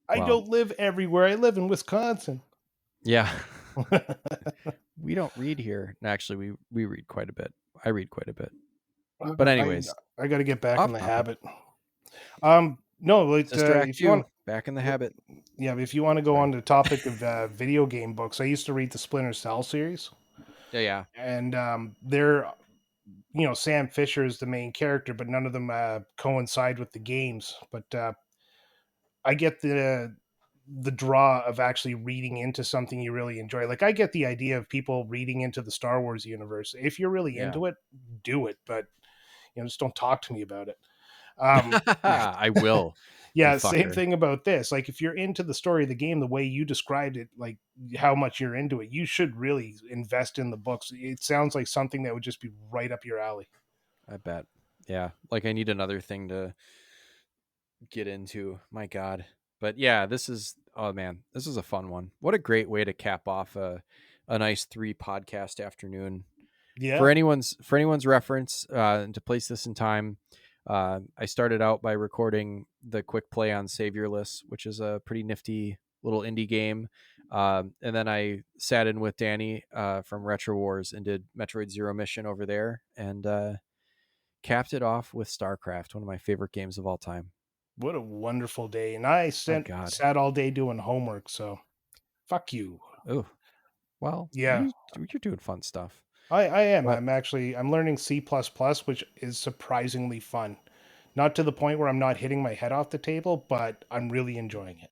I Well, don't live everywhere. I live in Wisconsin. yeah. We don't read here. No, actually, we read quite a bit. I read quite a bit. But I anyways, I got to get back in off the topic. habit. No, but Sister Act if you want, 2, back in the habit. yeah, if you want to go Sorry. on the topic of video game books, I used to read the Splinter Cell series, Yeah, yeah. and they're Sam Fisher is the main character, but none of them coincide with the games. But I get the draw of actually reading into something you really enjoy. Like I get the idea of people reading into the Star Wars universe. If you're really Yeah. into it, do it, but just don't talk to me about it. Um, I will, you yeah, same fucker. thing about this. Like if you're into the story of the game, the way you described it, like how much you're into it, you should really invest in the books. It sounds like something that would just be right up your alley. I bet. Yeah. Like I need another thing to get into. My God. But yeah, this is oh man, this is a fun one. What a great way to cap off a nice 3 podcast afternoon. Yeah. For anyone's reference, to place this in time, I started out by recording the quick play on Saviorless, which is a pretty nifty little indie game. And then I sat in with Danny from Retro Wars and did Metroid Zero Mission over there, and capped it off with StarCraft, one of my favorite games of all time. What a wonderful day. And I My God. sat all day doing homework, so fuck you. Oh, well, Yeah. you're doing fun stuff. I am. But I'm learning C++, which is surprisingly fun. Not to the point where I'm not hitting my head off the table, but I'm really enjoying it.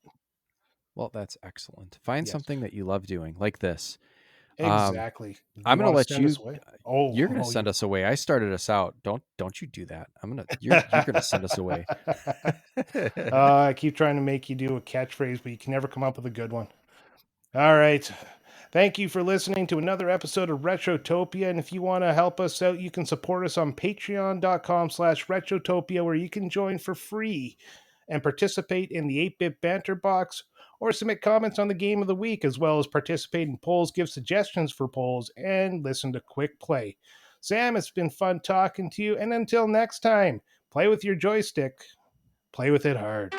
well, that's excellent. Find Yes. something that you love doing, like this. Um, Exactly. Do I'm you gonna want to let send us you. away? Oh, You're gonna oh send you. us away. I started us out. Don't you do that. You're gonna send us away. I keep trying to make you do a catchphrase, but you can never come up with a good one. All right. Thank you for listening to another episode of Retrotopia. And if you want to help us out, you can support us on patreon.com/retrotopia, where you can join for free and participate in the 8-bit banter box or submit comments on the game of the week, as well as participate in polls, give suggestions for polls, and listen to Quick Play. Sam, it's been fun talking to you. And until next time, play with your joystick, play with it hard.